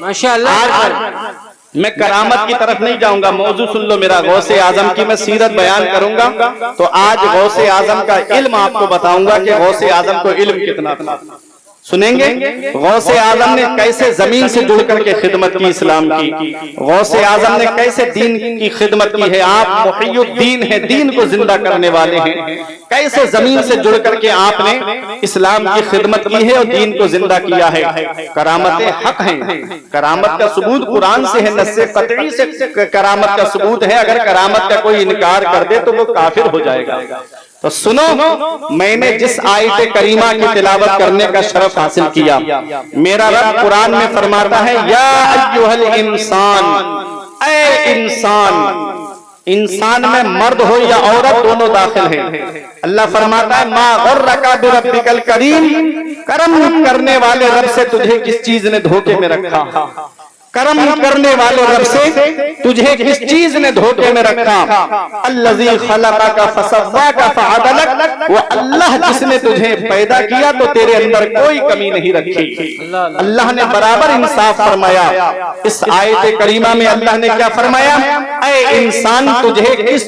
माशाअल्लाह। मैं करामत की तरफ नहीं जाऊंगा, मौजू सुन लो मेरा। गौसे आजम की मैं सीरत बयान करूंगा तो आज गौसे आजम का इल्म आपको बताऊंगा कि गौसे आजम को इल्म कितना था। सुनेंगे गौसे आजम ने कैसे जमीन से जुड़ करके खिदमत की इस्लाम की। गौसे आजम ने कैसे दीन की खिदमत की है। आप मुहय्युद्दीन है, दीन को जिंदा करने वाले हैं। कैसे जमीन से जुड़ करके आपने इस्लाम की खिदमत की है और दीन को जिंदा किया है। करामतें हक हैं। करामत का सबूत कुरान से है, नस्से कतई से करामत का सबूत है। अगर करामत का कोई इनकार कर दे तो वो काफिर हो जाएगा। तो सुनो, मैंने जिस आयत करीमा की तिलावत करने का शरफ हासिल किया, मेरा रब कुरान में फरमाता है, या अय्युहल इंसान, ऐ इंसान। इंसान में मर्द हो या औरत दोनों दाखिल हैं। अल्लाह फरमाता है, मा गर्रका बिरब्बिकल करीम, करम करने वाले रब से तुझे किस चीज ने धोखे में रखा। करम करने वाले रब से तुझे किस चीज ने धोखे में रखा। अल्लज़ी खलक़का फसव्वाका फअदलक, वो अल्लाह जिसने तुझे पैदा किया तो तेरे अंदर कोई कमी नहीं रखी। अल्लाह ने बराबर इंसाफ फरमाया। इस आयत करीमा में अल्लाह ने क्या फरमाया, ऐ इंसान तुझे किस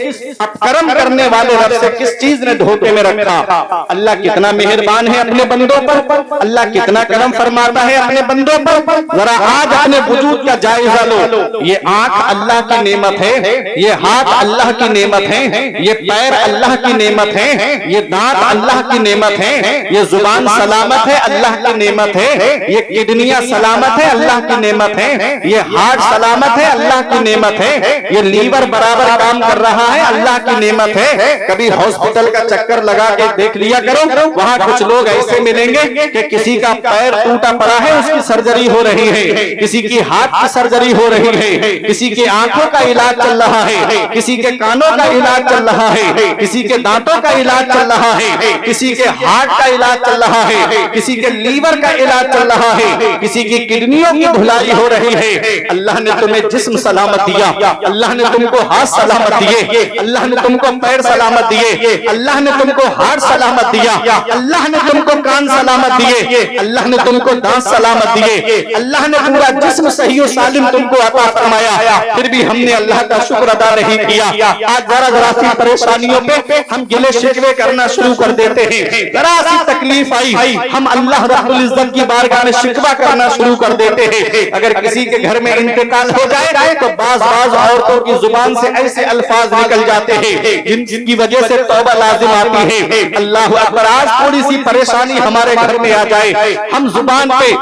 करम करने वाले रब से किस चीज ने धोखे में रखा। अल्लाह कितना मेहरबान है अपने बंदों पर, अल्लाह कितना करम फरमाता है अपने बंदों पर। जरा आज अपने वजूद का जायजा लो। ये आंख अल्लाह की नेमत है, ये हाथ अल्लाह की नेमत है, ये पैर अल्लाह की नेमत है, ये दांत अल्लाह की नेमत है, ये जुबान सलामत है अल्लाह की नेमत है, ये किडनियां सलामत है अल्लाह की नेमत है, ये हार्ट सलामत है अल्लाह की नेमत है, ये लीवर बराबर काम कर रहा है अल्लाह की नेमत है। कभी हॉस्पिटल का चक्कर लगा के देख लिया करो, वहां कुछ लोग ऐसे मिलेंगे कि किसी का पैर टूटा पड़ा है, उसकी सर्जरी हो रही है, किसी की हाथ की सर्जरी हो रही है, किसी के आंखों का इलाज चल रहा है, किसी के कानों का इलाज चल रहा है, किसी के दांतों का इलाज चल रहा है, किसी के हार्ट का इलाज चल रहा है, किसी के लीवर का इलाज चल रहा है, किसी की किडनियों की धुलाई हो रही है। अल्लाह ने तुम्हें जिस्म सलामत दिया, अल्लाह ने तुमको हाथ सलामत दिए, अल्लाह ने तुमको पैर सलामत दिए, अल्लाह ने तुमको हार्ट सलामत दिया, अल्लाह ने तुमको कान सलामत दिए, अल्लाह ने तुमको दांत सलामत दिए, अल्लाह ने पूरा जिस्म सही सालिम तुमको अता फरमाया। फिर भी हमने अल्लाह का शुक्र अदा नहीं किया। आज जरा जरा सी परेशानियों पे हम गिले शिकवे करना शुरू कर देते हैं। जरा सी तकलीफ आई हम अल्लाह रब्बुल इज्जत की बारगाह में शिकवा करना शुरू कर देते हैं। अगर किसी के घर में इंतकाल हो जाए तो बाज औरतों की जुबान से ऐसे अल्फाज निकल जाते हैं जिनकी वजह से तौबा लाजिम आती है। अल्लाह अकबर। आज थोड़ी सी परेशानी हमारे घर में आ जाए, हम जुबान पे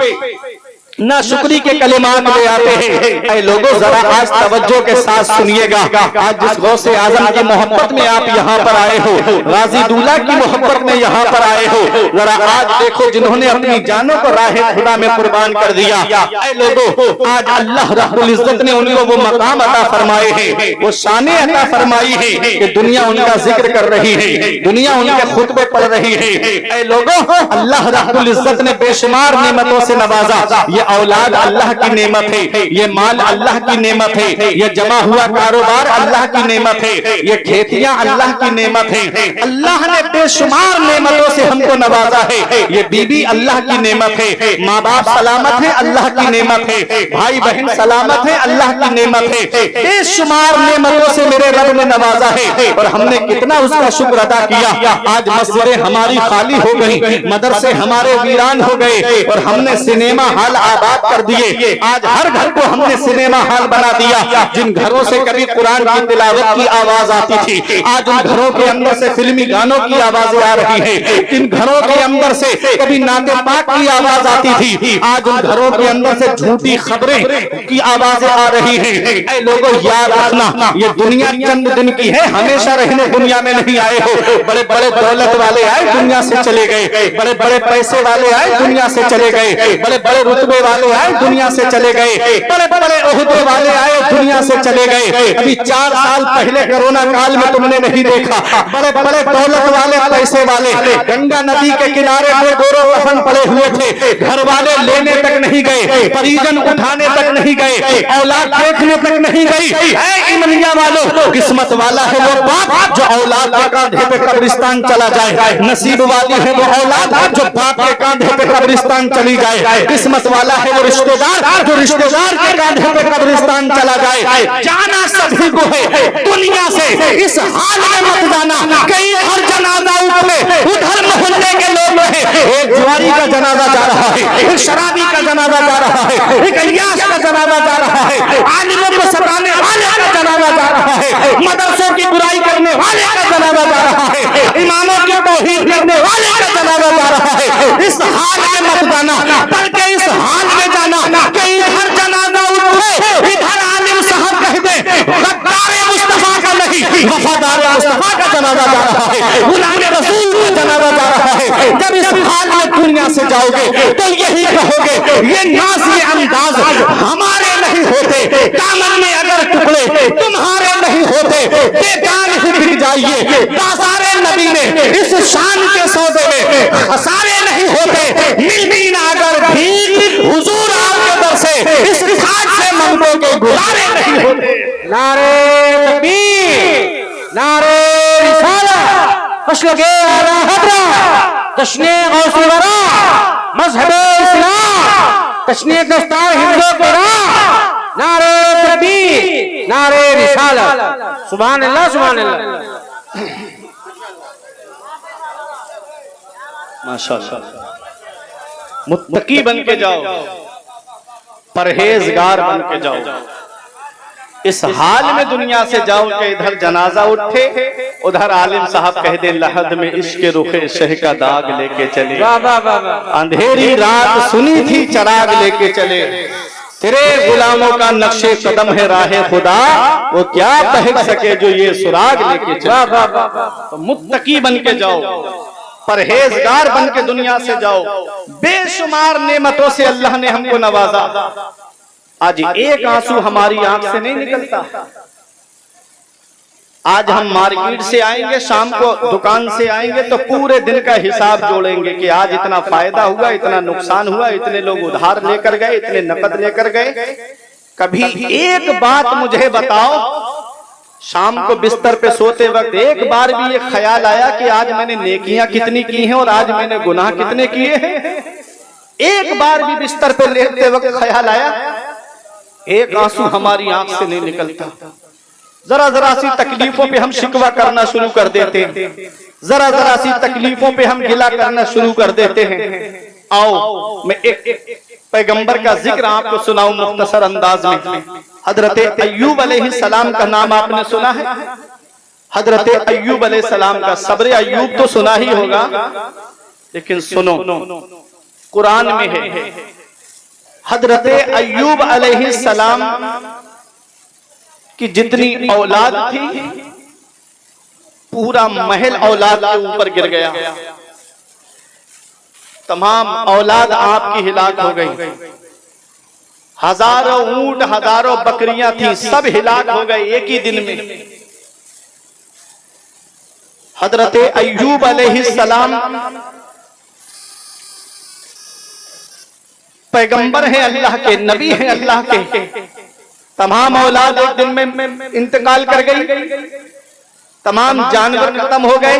ना शुक्री के कलिमात ले आते हैं। ऐ लोगों, जरा आज तवज्जो के साथ सुनिएगा। आज जिस गौसे आजम की मोहब्बत में आप यहाँ पर आए हो, गाजी दूल्हा की मोहब्बत में यहाँ पर आए हो, जरा आज देखो जिन्होंने अपनी जानों को राहे खुदा में कुर्बान कर दिया। ऐ लोगों, आज अल्लाह रब्बुल इज्जत ने उनको वो मकाम अता फरमाए हैं, वो शाने अता फरमाई है कि दुनिया उनका जिक्र कर रही है, दुनिया उनके खुतबे पढ़ रही है। ऐ लोगों, अल्लाह रब्बुल इज्जत ने बेशुमार नेमतों से नवाजा। ये औलाद अल्लाह की नेमत है, ये माल अल्लाह की नेमत है, ये जमा हुआ कारोबार अल्लाह की नेमत है, ये खेतियां अल्लाह की नेमत है। अल्लाह ने बेशुमार नेमतों से हमको नवाजा है। ये बीबी अल्लाह की नेमत है, माँ बाप सलामत है अल्लाह की नेमत है, भाई बहन सलामत है अल्लाह की नेमत है। बेशुमार नेमतों से मेरे रब ने नवाजा है और हमने कितना उसका शुक्र अदा किया। आज मस्जिदें हमारी खाली हो गई, मदरसे हमारे वीरान हो गए और हमने सिनेमा हॉल आबाद कर दिए। आज हर घर को हमने सिनेमा हॉल बना दिया। जिन घरों से कभी कुरान की तिलावत की आवाज आती थी, आज उन घरों के अंदर से फिल्मी गानों की आवाजें आ रही है। जिन घरों के अंदर से कभी नाते पाक की आवाज आती थी, आज उन घरों के अंदर से झूठी खबरें की आवाजें आ रही हैं। ऐ लोगों, याद रखना, ये दुनिया चंद दिन की है, हमेशा रहने दुनिया में नहीं आए हो। बड़े बड़े दौलत वाले आए, दुनिया से चले गए, बड़े बड़े पैसे वाले आए, दुनिया से चले गए, बड़े बड़े रुतबे वाले आए, दुनिया से चले गए, बड़े बड़े ओहदे वाले आए, दुनिया से चले गए। अभी 4 साल पहले कोरोना काल में तुमने नहीं देखा, बड़े बड़े दौलत वाले, पैसे वाले गंगा नदी के किनारे में गोरो कफन पड़े हुए थे, घर वाले लेने तक नहीं गए, परिजन उठाने तक नहीं गए, औलाद देखने तक नहीं गई। इमलिया वालों, किस्मत वाला है वो बाप जो औलाद के कांधे पे कब्रिस्तान चला जाए, नसीब वाली है वो औलाद जो बाप के कांधे पे कब्रिस्तान चली जाए, किस्मत वाला है वो रिश्तेदार जो रिश्तेदार के कांधे पे कब्रिस्तान चला जाए। जाना सभी को है दुनिया से, इस हाल में मत जाना कहीं हर जनाजा उठे, उधर मोहल्ले के लोग रहे, एक जुआरी का जनाजा जा रहा है, एक शराबी का जनाजा जा रहा है, एक अय्याश का जनाजा जा रहा है, आलिमों को सताने वाले का जनाजा जा रहा है, मदरसों की बुराई करने वाले का जनाजा जा रहा है, इमामों की तौहीद करने वाले का जनाजा जा रहा है। इस हाल में मत जाना, बल्कि इस हाल में जाना कि इधर जनाजा उठे, इधर आलिम साहब कह दे गद्दार मुस्तफा का नहीं, वफादार मुस्तफा का जनाजा जा रहा है, गुलाम रसूल का जनाजा जा रहा है। जब इस हाल में दुनिया से जाओगे तो यही कहोगे, ये नाज, ये अंदाज हमारे नहीं होते, दामन में अगर टुकड़े तुम्हारे नहीं होते, बेकार ही बिक जाइए। बाज़ारे नबी में इस शान के सौदे में खसारे नहीं होते, मिलती ना अगर भीख हुजूर आपके दर से इस खाद से मंगों के गुजारे नहीं होते। नारे तकबीर, नारे रिसालत, मशलके आला हज़रत, जश्ने गौसे वरा, मज़हबे इस्लाम, तशनीह दस्तार हिंदो कुरा, नारे तकबीर, नारे रिसालत, सुभान अल्लाह, सुभान अल्लाह। माशाअल्लाह। मुत्तकी बन के जाओ, परहेजगार बन के जाओ। इस हाल में दुनिया से जाओ कि इधर जनाजा उठे, उधर आलिम साहब कह दे लहद में इश्क रुखे शह का दाग लेके चले, अंधेरी रात सुनी थी चराग लेके चले, तेरे गुलामों का नक्शे कदम है राहे खुदा, वो क्या बहक सके जो ये सुराग लेके चले। तो मुत्तकी बन के जाओ, परहेजगार बन के दुनिया से जाओ। बेशुमार नेमतों से अल्लाह ने हमको नवाजा, आज एक आंसू हमारी आंख से नहीं निकलता। आज हम मार्केट से आएंगे, शाम को दुकान से आएंगे तो पूरे दिन का हिसाब जोड़ेंगे कि आज इतना फायदा हुआ, इतना नुकसान हुआ, इतने लोग उधार लेकर गए, इतने नकद लेकर गए। कभी एक बात मुझे बताओ, शाम को बिस्तर पे सोते वक्त एक बार भी ये ख्याल आया कि आज मैंने नेकियां कितनी की हैं और आज मैंने गुनाह कितने किए हैं? एक बार भी बिस्तर पे लेटते वक्त ख्याल आया? एक आंसू हमारी आंख से नहीं निकलता। जरा जरा सी तकलीफों पे हम शिकवा करना शुरू कर देते हैं, जरा जरा सी तकलीफों पे हम गिला करना शुरू कर देते हैं। आओ मैं एक पैगंबर का जिक्र आपको सुनाऊं मुख्तसर अंदाज में। हजरत अय्यूब अलैहिस्सलाम का नाम आपने सुना है? हजरत अय्यूब अलैहिस्सलाम का सब्र अय्यूब तो सुना ही होगा, लेकिन सुनो कुरान में है हजरत अय्यूब अलैहिस्सलाम की जितनी औलाद थी पूरा महल औलाद के ऊपर गिर गया। तमाम औलाद आपकी हिलाक हो गई। हजारों ऊंट हजारों बकरियां थी, सब हिलाक हो गए एक ही दिन में। हजरत अय्यूब अलैहिस्सलाम पैगंबर हैं अल्लाह के, नबी हैं अल्लाह के। तमाम औलाद एक दिन में इंतकाल कर गई, तमाम जानवर खत्म हो गए,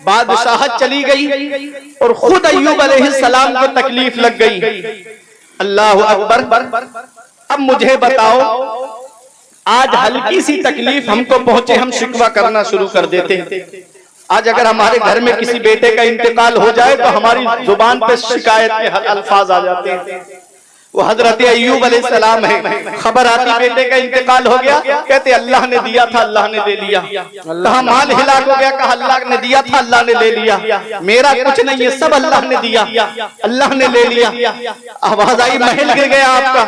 बादशाहत चली गई और खुद अय्यूब अलैहिस्सलाम को तकलीफ लग गई। अल्लाह अकबर। अब मुझे बताओ, आज हल्की सी तकलीफ हमको पहुंचे, हम शिकवा करना शुरू कर देते हैं। आज अगर हमारे घर में किसी बेटे का इंतकाल हो जाए तो हमारी जुबान पे शिकायत के अल्फाज आ जाते हैं। वो हजरत अय्यूब अलैहिस्सलाम है, खबर आती बेटे का इंतकाल हो गया, कहते अल्लाह ने दिया था अल्लाह ने ले लिया। कहा माल हिलाक हो गया, कहा अल्लाह ने दिया था अल्लाह ने ले लिया। मेरा कुछ नहीं है, सब अल्लाह ने दिया, अल्लाह ने ले लिया। आवाज आई महल गिर गया आपका,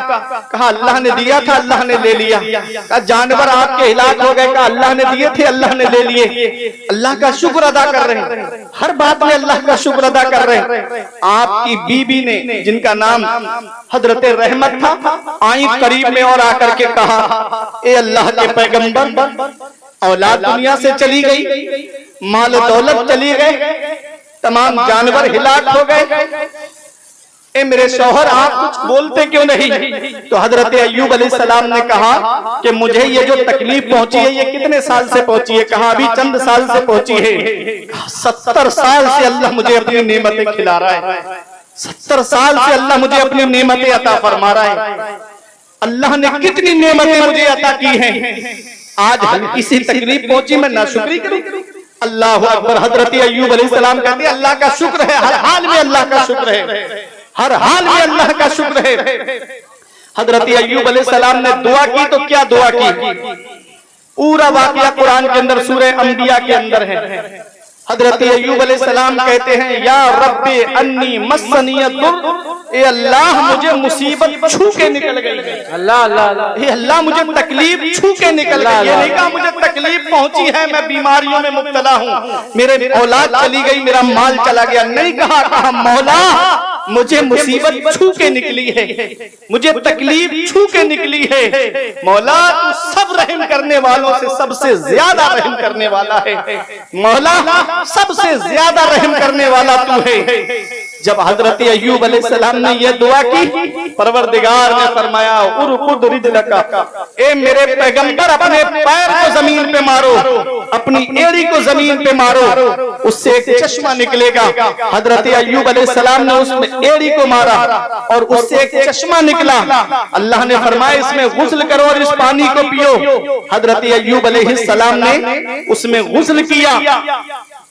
कहा अल्लाह ने दिया था अल्लाह ने ले लिया। कहा जानवर आपके हिलाक हो गए, कहा अल्लाह ने दिए थे अल्लाह ने ले लिए। अल्लाह का शुक्र अदा कर रहे हैं, हर बात में अल्लाह का शुक्र अदा कर रहे हैं। आपकी बीबी ने, जिनका नाम हजरत रहमत था, आई करीब में और आकर के कहा, ए अल्लाह के पैगंबर, औलाद दुनिया से चली गई, माल दौलत चली गए, तमाम जानवर हिलाक हो गए, ए मेरे शौहर आप कुछ बोलते क्यों नहीं? तो हजरत अय्यूब अलैहिस्सलाम ने कहा कि मुझे ये जो तकलीफ पहुंची है ये कितने साल से पहुंची है? कहा अभी चंद साल से पहुंची है। 70 साल से अल्लाह मुझे अपनी नेमतें खिला रहा है, 70 साल से अल्लाह मुझे अपनी नेमतें अता फरमा रहा है। अल्लाह ने कितनी नेमतें मुझे अता की हैं, आज हल्की सी तकलीफ पहुंची मैं नाशुक्री करूं? अल्लाह अकबर। हजरत अय्यूब अलैहिस्सलाम कहते हैं अल्लाह का शुक्र है, हर हाल में अल्लाह का शुक्र है, हर हाल में अल्लाह का शुक्र है। हजरत अय्यूब अलैहिस्सलाम ने दुआ की तो क्या दुआ की? पूरा वाकया कुरान के अंदर सूरह अंबिया के अंदर है। हजरत अय्यूब अलैहिस्सलाम कहते हैं या रब्बी अन्नी मस्सनियद्दुर, ए अल्लाह मुझे मुसीबत छू के निकल गई, अल्लाह अल्लाह, ए अल्लाह मुझे तकलीफ छू के निकल गई। ये नहीं कहा मुझे तकलीफ पहुंची है, मैं बीमारियों में मुब्तला हूँ, मेरे औलाद चली गई, मेरा माल चला गया, नहीं कहा मौला मुझे मुसीबत छू के निकली है, मुझे तकलीफ छू के निकली है। मौला तू सब रहम करने वालों से सबसे ज्यादा रहम करने वाला है, मौला सबसे ज्यादा रहम करने वाला तू है। जब हजरत अय्यूब अलैहिस्सलाम ने यह दुआ की, परवरदिगार ने फरमाया उरकुद रिजलका, ए मेरे पैगंबर अपने पैर को जमीन पे मारो, अपनी एड़ी को जमीन पे मारो, उससे एक चश्मा निकलेगा। हजरत अय्यूब अलैहिस्सलाम ने उसमें एड़ी को मारा और उससे एक चश्मा निकला। अल्लाह ने फरमाया इसमें गुस्ल करो और इस पानी को पियो। हजरत अय्यूब अलैहिस्सलाम ने उसमें गुस्ल किया,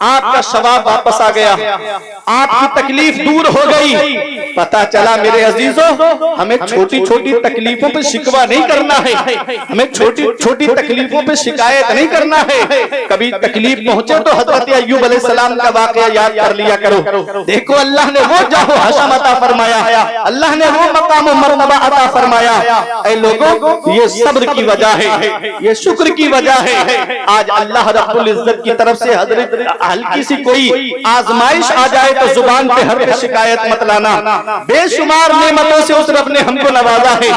आपका सवाब वापस आ गया, आपकी तकलीफ दूर हो गई। पता चला मेरे अजीजों, हमें छोटी छोटी तकलीफों पे शिकवा नहीं करना है, हमें छोटी छोटी तकलीफों पे शिकायत नहीं करना है। कभी तकलीफ पहुंचे तो हजरत अय्यूब अलैहिस्सलाम का वाकया याद कर लिया करो। देखो अल्लाह ने वो जाहो हशम अता फरमाया, अल्लाह ने वो मकाम और मर्तबा अता फरमाया। ऐ लोगों, ये सब्र की वजह है, ये शुक्र की वजह है। आज अल्लाह रब्बुल इज्जत की तरफ से हजरत हल्की सी कोई आजमाइश आ जाए तो जुबान पे हर पे शिकायत मत लाना। बेशुमार नेमतों से उस रब ने हमको नवाजा है।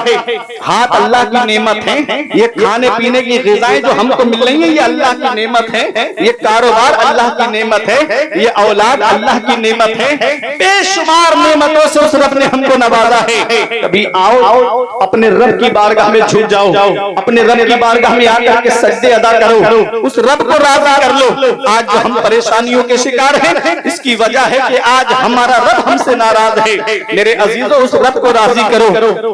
हाथ अल्लाह की नेमत है, ये खाने पीने की ग़िज़ाएं जो हमको मिल रही है ये अल्लाह की नेमत है, ये कारोबार अल्लाह की नेमत है, ये औलाद अल्लाह की नेमत है। बेशुमार नेमतों से उस रब ने हमको नवाजा है। कभी आओ अपने रब की बारगाह में झुक जाओ, अपने रब की बारगाह में आकर के सजदे अदा करो, उस रब को राज़ी कर लो। आज जो हम परेशानियों के शिकार हैं, इसकी वजह है कि आज हमारा रब हमसे नाराज है। मेरे अजीजों, उस रब को राजी करो,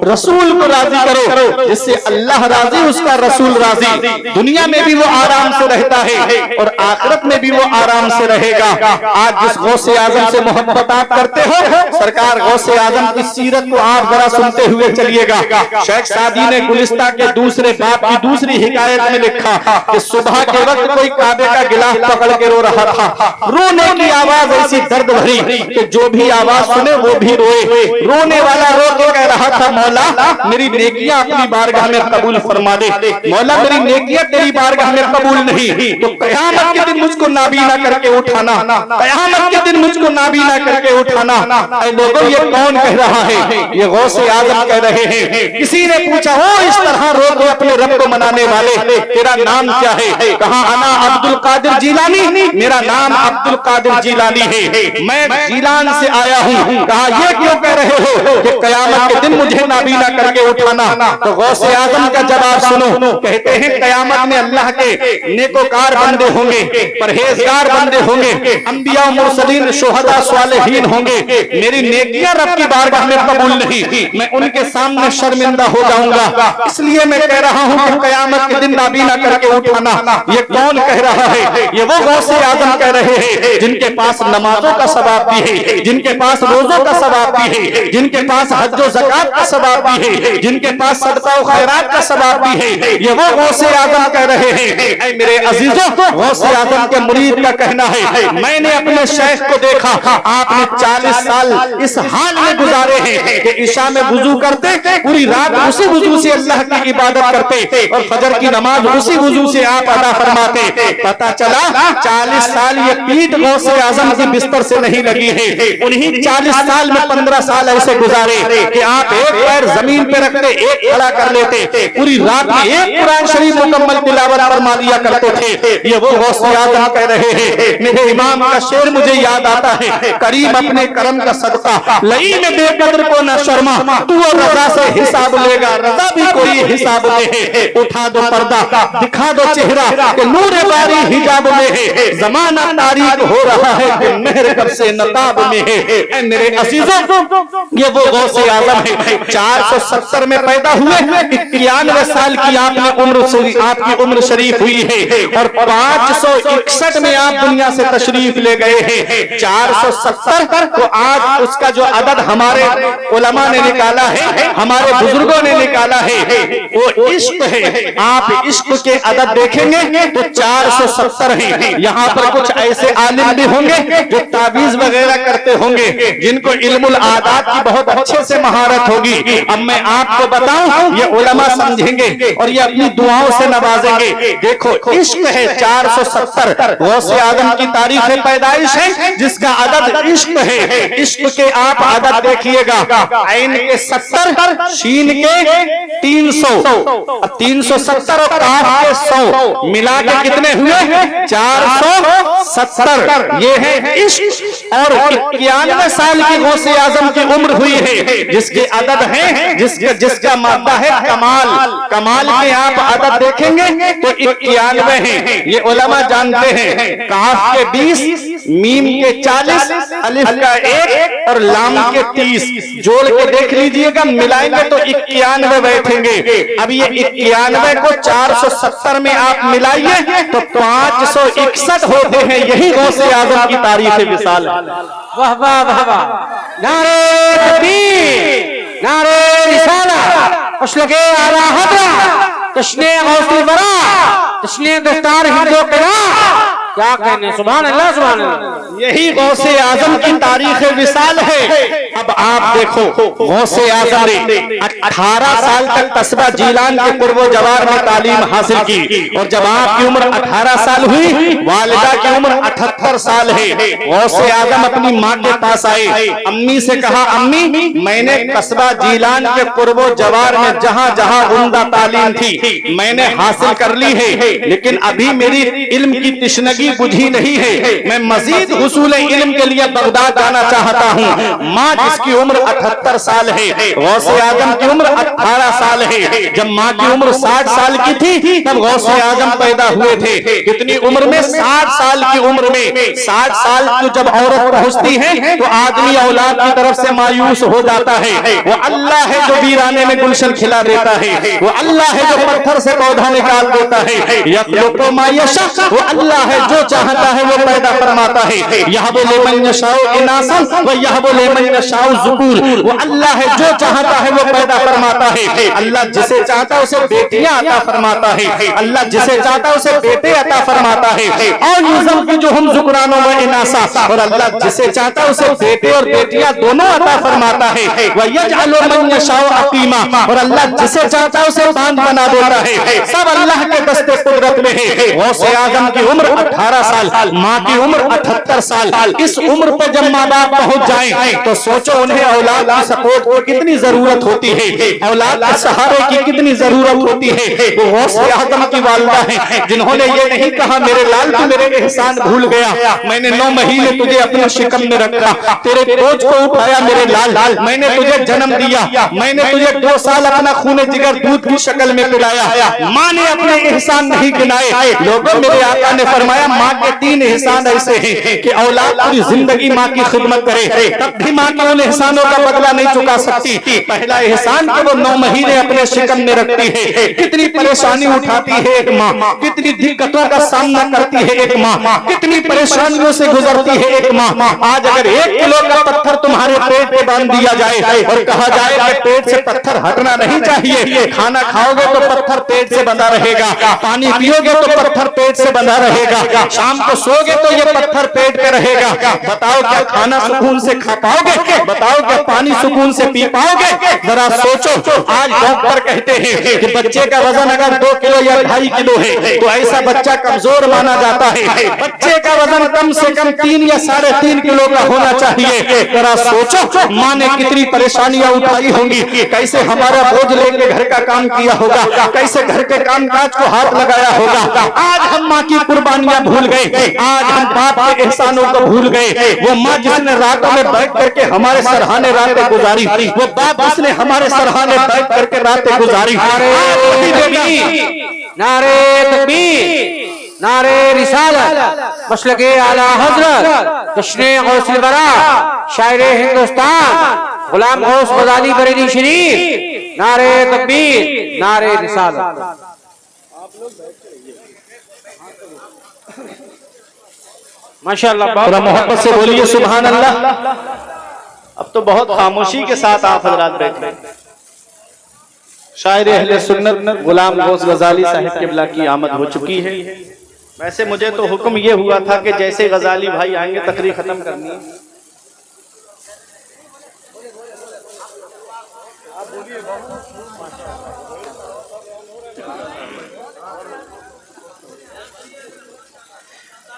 रसूल को राजी करो, जिससे अल्लाह राजी उसका रसूल राजी। दुनिया में भी वो आराम से रहता है और आखिरत में भी वो आराम से रहेगा। आज जिस गौसे आजम से मोहब्बत आप करते हो, सरकार गौसे आजम की सीरत को आप जरा सुनते हुए चलिएगा। शेख सादी ने गुलिस्ता के दूसरे बाप की दूसरी हिकायत में लिखा कि सुबह के वक्त कोई काबे का गिलास पकड़ के रो रहा था, रोने की आवाज ऐसी दर्द भरी कि जो भी आवाज सुने वो भी रोए। रोने वाला रो के कह रहा था मौला मेरी नेकियां अपनी बारगाह में कबूल फरमा दे, मौला मेरी नेकियां तेरी बारगाह में कबूल नहीं तो कयामत के दिन मुझको नाबीना करके उठाना, कयामत के दिन मुझको नाबीना करके उठाना। ऐ लोगों, ये कौन कह रहा है? ये गौसे आजम कह रहे हैं। किसी ने पूछा हो इस तरह रो के अपने रब को मनाने वाले, तेरा नाम क्या है? कहा अना अब्दुल कादिर जिलानी, मेरा नाम अब्दुल कादिर जिलानी है, मैं जिलान से आया हूँ। कहा ये क्यों कह रहे हो कि कयामत के दिन मुझे नाबीना करके उठाना? तो गौसे आजम का जवाब सुनो। कहते हैं कयामत में अल्लाह के नेकोकार बंदे होंगे, परहेजगार बंदे होंगे, अंबिया मुरसलीन शुहदा स्वालिहीन होंगे। मेरी नेकियां रब की बारगाह में कबूल नहीं, मैं उनके सामने शर्मिंदा हो जाऊंगा। इसलिए मैं कह रहा हूँ कि कयामत के दिन नाबीना करके उठाना। ये कौन कह रहा है? ये वो गौसे आजम कह रहे हैं जिनके पास नमाजों का सवाब भी है, जिनके पास रोजों का सवाब भी है, जिनके पास हज और ज़कात का सवाब भी है, जिनके पास सदका और खैरात का सवाब भी है। ये वो गौसे आजम कह रहे हैं। ऐ मेरे अजीजों, गौसे आजम के मुरीद का कहना है मैंने अपने शेख को देखा, आपने 40 साल इस हाल में गुजारे हैं कि इशा में वुजू करते पूरी रात रात उसी वजू से अल्लाह की इबादत करते और फजर की नमाज उसी वजू से आप अदा फरमाते। पता चला 40 साल ये पीठ गौसे आजम की बिस्तर से नहीं लगी है। उन्हीं 40 साल में 15 साल ऐसे गुजारे कि आप एक पैर जमीन पे रखते, एक खड़ा कर लेते, पूरी रात में एक कुरान शरीफ मुकम्मल तिलावत फरमा दिया करते थे। ये वो गौसे आजम कह रहे हैं। मेरे इमाम का शेर मुझे याद आता है, करीम अपने करम का सदका लई में बेकदर को न शर्मा, तू और रजा से हिसाब लेगा, रजा भी कोई हिसाब में है। उठा दो पर्दा, दिखा दो चेहरा कि नूर बारी हिजाब में है। जमाना तारीख हो रहा है कि मेहर कब से नताब में है। मेरे अजीजों, ये वो गौसे आजम है। 470 में पैदा हुए, 91 साल की आपकी उम्र शरीफ हुई है और 561 में आप दुनिया से तशरीफ ले गए हैं। 470 को आज उसका जो अदद हमारे उलमा ने निकाला है, हमारे बुजुर्गों ने निकाला है, वो इश्क है। आप इश्क के अदद देखेंगे तो 470 है। यहाँ पर कुछ ऐसे आलिम भी होंगे जो ताबीज वगैरह करते होंगे, जिनको इल्मुल आदात की बहुत अच्छे से महारत होगी। अब मैं आपको बताऊं, ये उलमा समझेंगे और ये अपनी दुआओं से नवाजेंगे। देखो, इश्क है 470, गौसे आजम की तारीख पैदाइश है जिसका अदद इश्क है। इश्क के आप अदद देखिएगा, ऐन के 70, शीन के 300, 370 और काफ के 100 मिला के कितने हुए? 470। ये है इश्क। और 91 साल की गौसे आजम की उम्र हुई है जिसके अदद है, जिसका मादा है कमाल। कमाल के आप अदद देखेंगे तो 91 है। ये उलमा जानते हैं। काफ के 20, मीम के 40, अलिफ का 1 और लाम के 30 जोड़ के देख लीजिएगा, मिलाएंगे तो 91 बैठेंगे। अब ये 91 को 470 में आप मिलाइए तो 561 होते हैं। यही गौसे आजम की तारीख विसाल है। वाह वाह वाह वाह, नारे तकबीर, नारे रिसालत, अशलगे आला हज़रत, जश्ने गौसे वरा, जश्ने दस्तार हिंदो किरा। क्या कहने, सुभान अल्लाह सुभान अल्लाह। यही गौसे आजम की तारीख विसाल है। अब आप देखो, गौसे आजम ने 18 साल तक कस्बा जीलान के पूर्व जवार में तालीम हासिल की और जब आपकी उम्र 18 साल हुई, वालिदा की उम्र 78 साल है। गौसे आजम अपनी माँ के पास आए, अम्मी से कहा, अम्मी मैंने कस्बा जीलान के पूर्व जवार में जहाँ जहाँ उम्दा तालीम थी मैंने हासिल कर ली है, लेकिन अभी मेरी इल्म की तिश्नगी बुझी नहीं है। मैं मजीद हुसूल इल्म के लिए बगदाद जाना चाहता हूँ। माँ जिसकी उम्र 78 साल है, गौसे आजम की उम्र 18 साल है। जब माँ की उम्र 60 साल की थी तब गौसे आजम पैदा हुए थे। कितनी उम्र में? 60 साल की उम्र में। 60 साल की जब औरत पहुँचती है तो आदमी औलाद की तरफ से मायूस हो जाता है। वो अल्लाह है जो वीराने में गुलशन खिला देता है, वो अल्लाह है जो पत्थर से पौधा निकाल देता है। यखलुक़ु मा यशा, वो अल्लाह है जो चाहता है वो पैदा फरमाता है। यहबु लिमन यशाउ इनासन व यहबु लिमन यशाउ ज़ुकूर, वो अल्लाह है जो चाहता है वो पैदा फरमाता है। अल्लाह जिसे चाहता है उसे बेटियां अता फरमाता है, अल्लाह जिसे चाहता है उसे बेटे अता फरमाता है। और युज़म की जो हम ज़ुकरानो व इनासा, और अल्लाह जिसे चाहता है उसे बेटे और बेटियां दोनों अता फरमाता है। व यजअलु मन यशाउ अक़ीमा, और अल्लाह जिसे चाहता है उसे बांध बना देता है। सब अल्लाह के दस्ते कुदरत में है। गौसे आजम की उम्र 18 साल, माँ की उम्र 78 साल। इस उम्र पर जब माँ बाप पहुँच जाएं तो सोचो उन्हें औलाद की सपोर्ट की कितनी जरूरत होती है, औलाद के सहारे की कितनी जरूरत होती है। वो गौसे आजम की वालिदा है जिन्होंने ये नहीं कहा मेरे लाल तू मेरे एहसान भूल गया, मैंने 9 महीने तुझे अपने शिकम में रखा, तेरे बोझ को उठाया मेरे लाल, मैंने तुझे जन्म दिया, मैंने तुझे 2 साल अपना खूने जिगर दूध की शक्ल में पिलाया। माँ ने अपने एहसान नहीं गिनाए। लोगों, मेरे आका ने फरमाया माँ के 3 एहसान ऐसे हैं कि औलाद पूरी जिंदगी माँ की खिदमत करे तब भी माँ के उन एहसानों का बदला नहीं चुका सकती। पहला एहसान कि वो 9 महीने अपने शिकम में रखती है। कितनी परेशानी उठाती है एक माँ, कितनी दिक्कतों का सामना करती है एक माँ, कितनी परेशानियों से गुजरती है एक माँ। आज अगर 1 किलो का पत्थर तुम्हारे पेट पे बांध दिया जाए और कहा जाए कि पेट से पत्थर हटना नहीं चाहिए, खाना खाओगे तो पत्थर पेट से बंधा रहेगा, पानी पियोगे तो पत्थर पेट से बंधा रहेगा, शाम को सोगे तो ये पत्थर पेट पे रहेगा। बताओ क्या खाना सुकून से खा पाओगे? बताओ क्या पानी सुकून से पी पाओगे? जरा सोचो। आज डॉक्टर कहते हैं कि बच्चे का वजन अगर 2 किलो या 2.5 किलो है तो ऐसा बच्चा कमजोर माना जाता है। बच्चे का वजन कम से कम 3 या 3.5 किलो का होना चाहिए। जरा सोचो माँ ने कितनी परेशानियां उठाई होंगी, कैसे हमारा बोझ लेके घर का काम किया होगा, कैसे घर के कामकाज को हाथ लगाया होगा। आज हम माँ की कुर्बानियां भूल गए, आज हम बाप के एहसानों को भूल गए। वो माँ जिसने रातों में बैठ करके हमारे सरहाने रातें गुजारी, वो बाप जिसने हमारे सरहाने बैठ करके रातें गुजारी। नारे तकबीर, नारे रिसालत, मसलके आला हजरत, जश्ने गौसुल वरा, शायर हिंदुस्तान गुलाम गौस गजाली बरेली शरीफ। नारे तकबीर, नारे रिसालत। माशाअल्लाह, थोड़ा मोहब्बत से बोलिए सुभान अल्लाह। अब तो बहुत खामोशी के साथ आप हजरात बैठे। शायर अहले सुन्नत गुलाम गौस गजाली साहिब क़िबला की आमद हो चुकी है। वैसे मुझे तो हुक्म ये हुआ था कि जैसे गजाली भाई आएंगे तकरीर खत्म करनी है।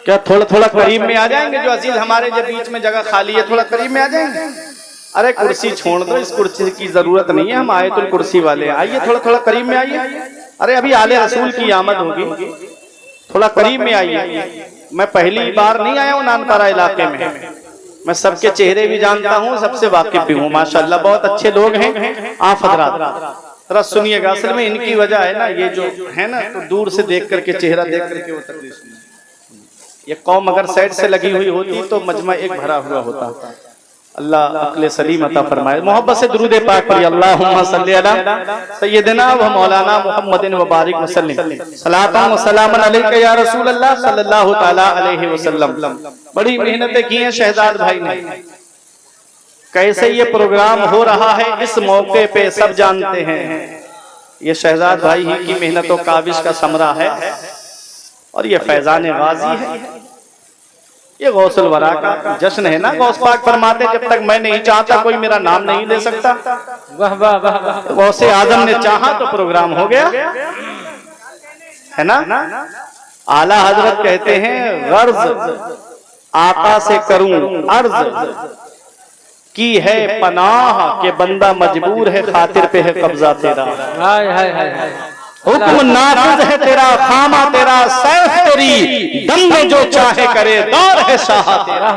क्या थोड़ा थोड़ा करीब में आ जाएंगे? जो अजीज हमारे जो बीच में जगह खाली है, थोड़ा करीब में आ जाएंगे। अरे कुर्सी छोड़ दो, इस कुर्सी की जरूरत नहीं है, हम आयतुल कुर्सी वाले। आइए थोड़ा थोड़ा करीब में आइए। अरे अभी आले रसूल की आमद होगी, थोड़ा करीब में आइए। मैं पहली बार नहीं आया हूँ नानपारा इलाके में, मैं सबके चेहरे भी जानता हूँ, सबसे वाकिफ भी हूँ। माशाल्लाह बहुत अच्छे लोग हैं आप हजरात। जरा सुनिएगा, असल में इनकी वजह है ना, ये जो है ना, तो दूर से देख करके चेहरा देख करके वो तकलीफ सुनिए। ये कौम अगर साइड से लगी हुई होती तो मजमा एक भरा हुआ होता। अल्लाह अक्ल सलीम अता फरमाए। मोहब्बत से दुरूद पाक पढ़िए। अल्लाहुम्मा सल्ली अला सय्यिदिना व मौलाना मुहम्मदिन व बारिक वसल्लिम सलातन व सलामन अलैका या रसूल अल्लाह सल्लल्लाहु तआला अलैहि वसल्लम। बड़ी मेहनतें की हैं शहजाद भाई ने। कैसे ये प्रोग्राम हो रहा है इस मौके पे सब जानते हैं। ये शहजाद भाई ही की मेहनतों काबिश का समरा है और ये फैजान गाजी है, ये गौसुल वरा का जश्न है ना। गौस पाक फरमाते जब तक मैं नहीं चाहता कोई मेरा नाम नहीं ले सकता। वाह वाह वाह। गौसे आजम ने चाहा तो प्रोग्राम हो गया, है ना। आला हजरत कहते हैं गर्ज आका से करूं अर्ज की है पनाह के बंदा मजबूर है खातिर पे है कब्जा तेरा। हाय हाय हाय। हुक्म नाफिज है तेरा, खामा तेरा, सैफ तेरी, दम में जो चाहे करे, दौर है शाह तेरा।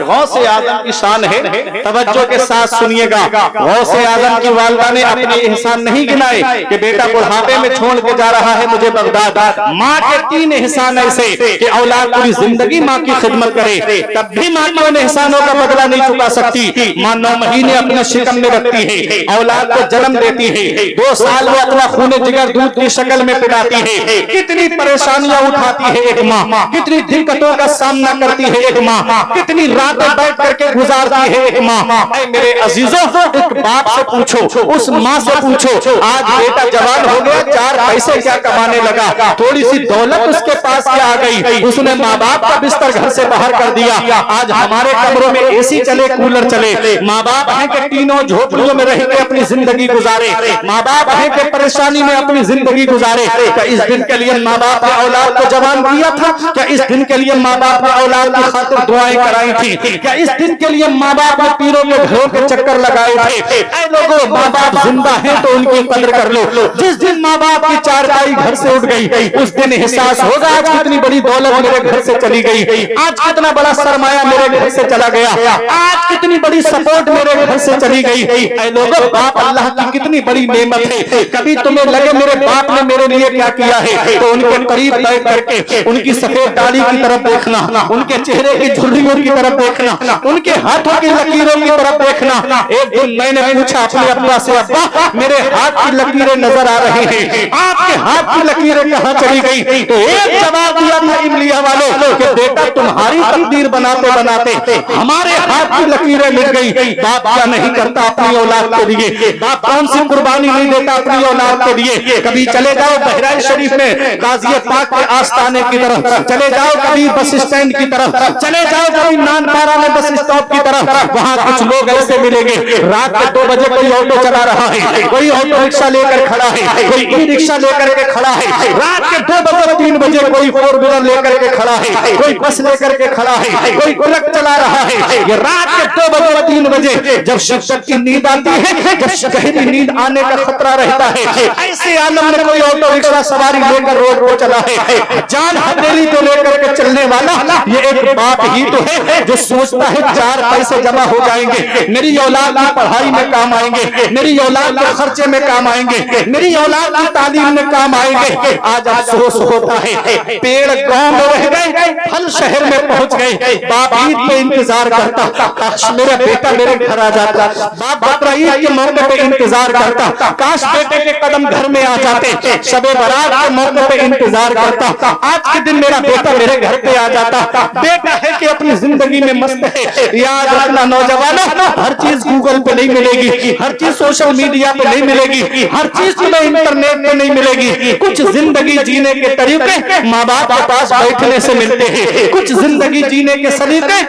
गौसे आजम की शान है, तवज्जो के साथ सुनिएगा। गौसे आजम की वालिदा ने अपने एहसान नहीं गिनाए कि बेटा बुढ़ापे में छोड़ के जा रहा है मुझे बगदाद। माँ के 3 एहसान ऐसे कि औलाद पूरी जिंदगी माँ की खिदमत करे, तब भी माँ के उन एहसानों का बदला नहीं चुका सकती। माँ 9 महीने अपने शिकम में रखती है, औलाद को जन्म देती है, 2 साल वो अपना खून दूध की शक्ल में पिलाती है। कितनी परेशानियां उठाती है एक माँ, कितनी दिक्कतों का सामना करती है एक माँ, कितनी रातें बैठ करके गुजारती है एक माँ। मेरे अजीजों, एक बाप से पूछो, उस माँ से पूछो, आज बेटा जवान हो गया, 4 पैसे क्या कमाने लगा, थोड़ी सी दौलत उसके पास क्या आ गई, उसने माँ बाप का बिस्तर घर से बाहर कर दिया। आज हमारे कमरों में एसी चले, कूलर चले। माँ बाप है कि तीनों झोपड़ियों में रह के अपनी जिंदगी गुजारे। माँ बाप है कि परेशानी में अपनी जिंदगी गुजारे। क्या इस दिन के लिए माँ बाप ने औलाद को जवान किया था? क्या इस दिन के लिए माँ बाप ने औलाद की खातिर दुआएं कराई थी? क्या इस दिन के लिए माँ बाप ने पीरों के घरों के चक्कर लगाए थे? ऐ लोगों, माँ बाप जिंदा हैं तो उनकी कदर कर लो। जिस दिन माँ बाप की चारपाई घर से उठ गई, उस दिन एहसास होगा आज कितनी बड़ी दौलत मेरे घर से चली गई, आज कितना बड़ा सरमाया मेरे घर से चला गया, आज कितनी बड़ी सपोर्ट मेरे घर से चली गई। ऐ लोगों, बाप अल्लाह की कितनी बड़ी नेमत है। कभी तुम्हें लगे मेरे बाप ने मेरे लिए क्या किया है, तो उनके करीब बैठ करके उनकी सफेद दाढ़ी की तरफ देखना, उनके चेहरे की झुर्रियों की तरफ देखना, उनके हाथों की लकीरों की तरफ देखना। एक दिन मैंने पूछा अपने अब्बा से, अब्बा मेरे हाथ की लकीरें नजर आ रही हैं, आपके हाथ की लकीरें कहाँ चली गई? तो एक जवाब दिया था इमलिया वालों कि बेटा तुम्हारी तकदीर बनाते बनाते हमारे हाथ की लकीरें मिट गई। बाप क्या नहीं करता अपनी औलाद के लिए? बाप कौन सी कुर्बानी नहीं देता अपनी औलाद के लिए? कभी चले जाओ बहराइच शरीफ में गाजिया पाक के आस्थाने की तरफ, चले जाओ कभी बस स्टैंड की तरफ, चले जाओ कभी नानपारा में बस स्टॉप की तरफ, वहां कुछ लोग ऐसे मिलेंगे रात के 2 बजे कोई ऑटो चला रहा है, कोई ऑटो रिक्शा लेकर खड़ा है, कोई ई रिक्शा लेकर के खड़ा है, रात के 2 बजे 3 बजे कोई 4 व्हीलर लेकर के खड़ा है, कोई बस लेकर के खड़ा है, कोई ट्रक चला रहा है। ये रात के 2 बजे 3 बजे जब शिक्षक की नींद आती है, जब गहरी नींद आने का खतरा रहता है, ऐसे आलम में कोई ऑटो रिक्शा सवारी लेकर रोड पर चला है, जान हथेली को लेकर के चलने वाला ये एक बाप ही तो है जो सोचता है 4 पैसे जमा हो जाएंगे, मेरी औलाद की पढ़ाई में काम आएंगे, मेरी औलाद के खर्चे में काम आएंगे, मेरी औलाद की तालीम में काम आएंगे। आज अफसोस होता है पेड़ गांव में रह गए, फल शहर में पहुंच गए। बाप ईद पे इंतजार करता, काश मेरा बेटा मेरे घर आ जाता, बाप बकरा ईद के मौके पे इंतजार करता, काश बेटे के कदम घर में आ जाते, शबे बारात के मौके पे इंतजार करता, आज के दिन मेरा बेटा मेरे घर पे आ जाता। बेटा है कि अपनी जिंदगी में मस्त है। याद रखना नौजवानों, हर चीज गूगल पे नहीं मिलेगी, हर चीज सोशल मीडिया पे नहीं मिलेगी, हर चीज तुम्हें इंटरनेट पे नहीं मिलेगी। कुछ जिंदगी जीने के तरीके माँ बाप के पास बैठने से मिलते हैं, कुछ जिंदगी जीने के सलीके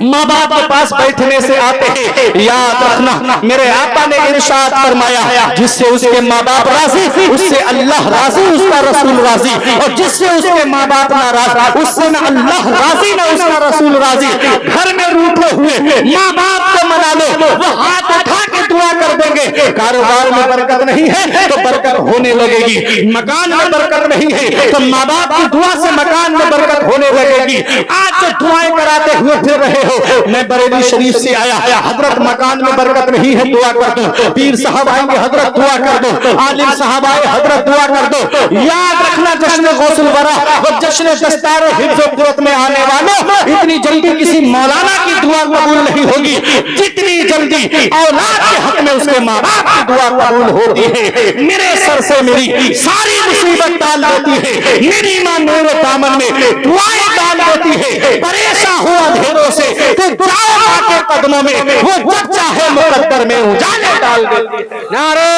माँ बाप के पास बैठने से आते हैं। याद रखना मेरे आपा ने इरशाद फरमाया, जिससे उसके माँ बाप राजी उससे अल्लाह राजी, उसका रसूल राजी, और जिससे उसके माँ बाप नाराज उससे न अल्लाह राजी न उसका रसूल राजी। घर में रूठे हुए माँ बाप को मना लो, वो हाथ उठा के दुआ कर देंगे। कारोबार में बरकत नहीं है तो बरकत होने लगेगी, मकान में बरकत नहीं है तो माँ बाप की दुआ से मकान में बरकत होने लगेगी। आज जो दुआएं कराते हुए फिर रहे हो, मैं बरेली शरीफ से आया, हजरत मकान में बरकत नहीं है दुआ कर दो, पीर साहब आएंगे हजरत दुआ कर दो, आलिम साहब आए हजरत दुआ कर दो। याद रखना जश्न गौसुल वरा और जश्न दस्तार हिफ्ज़ कुव्वत में आने वालों, इतनी जल्दी किसी मौलाना की दुआ कबूल नहीं होगी जितनी जल्दी औलाद के हक में उसके माँ बाप की दुआ कबूल होती है। मेरे सर से मेरी सारी मुसीबत डाल देती है, मेरी माँ मेरे दामन में दुआएं डाल देती है। परेशान हो अंधेरों से तो जाओ माँ के कदमों में, वो जब चाहे मुकद्दर में उजाले डाल देती है। नारे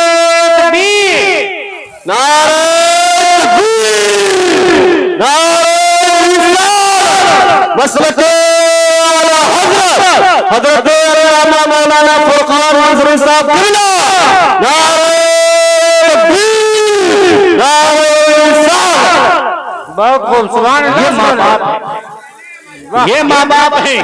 तकबीर, नारे तकबीर, नारे रिसालत, मसलके आला हज़रत हज़रत अल्लामा मौलाना फुरकान नज़री साहब क़िबला। नारे तकबीर, नारे रिसालत। बहुत खूब, सुभान अल्लाह। ये माँ बाप है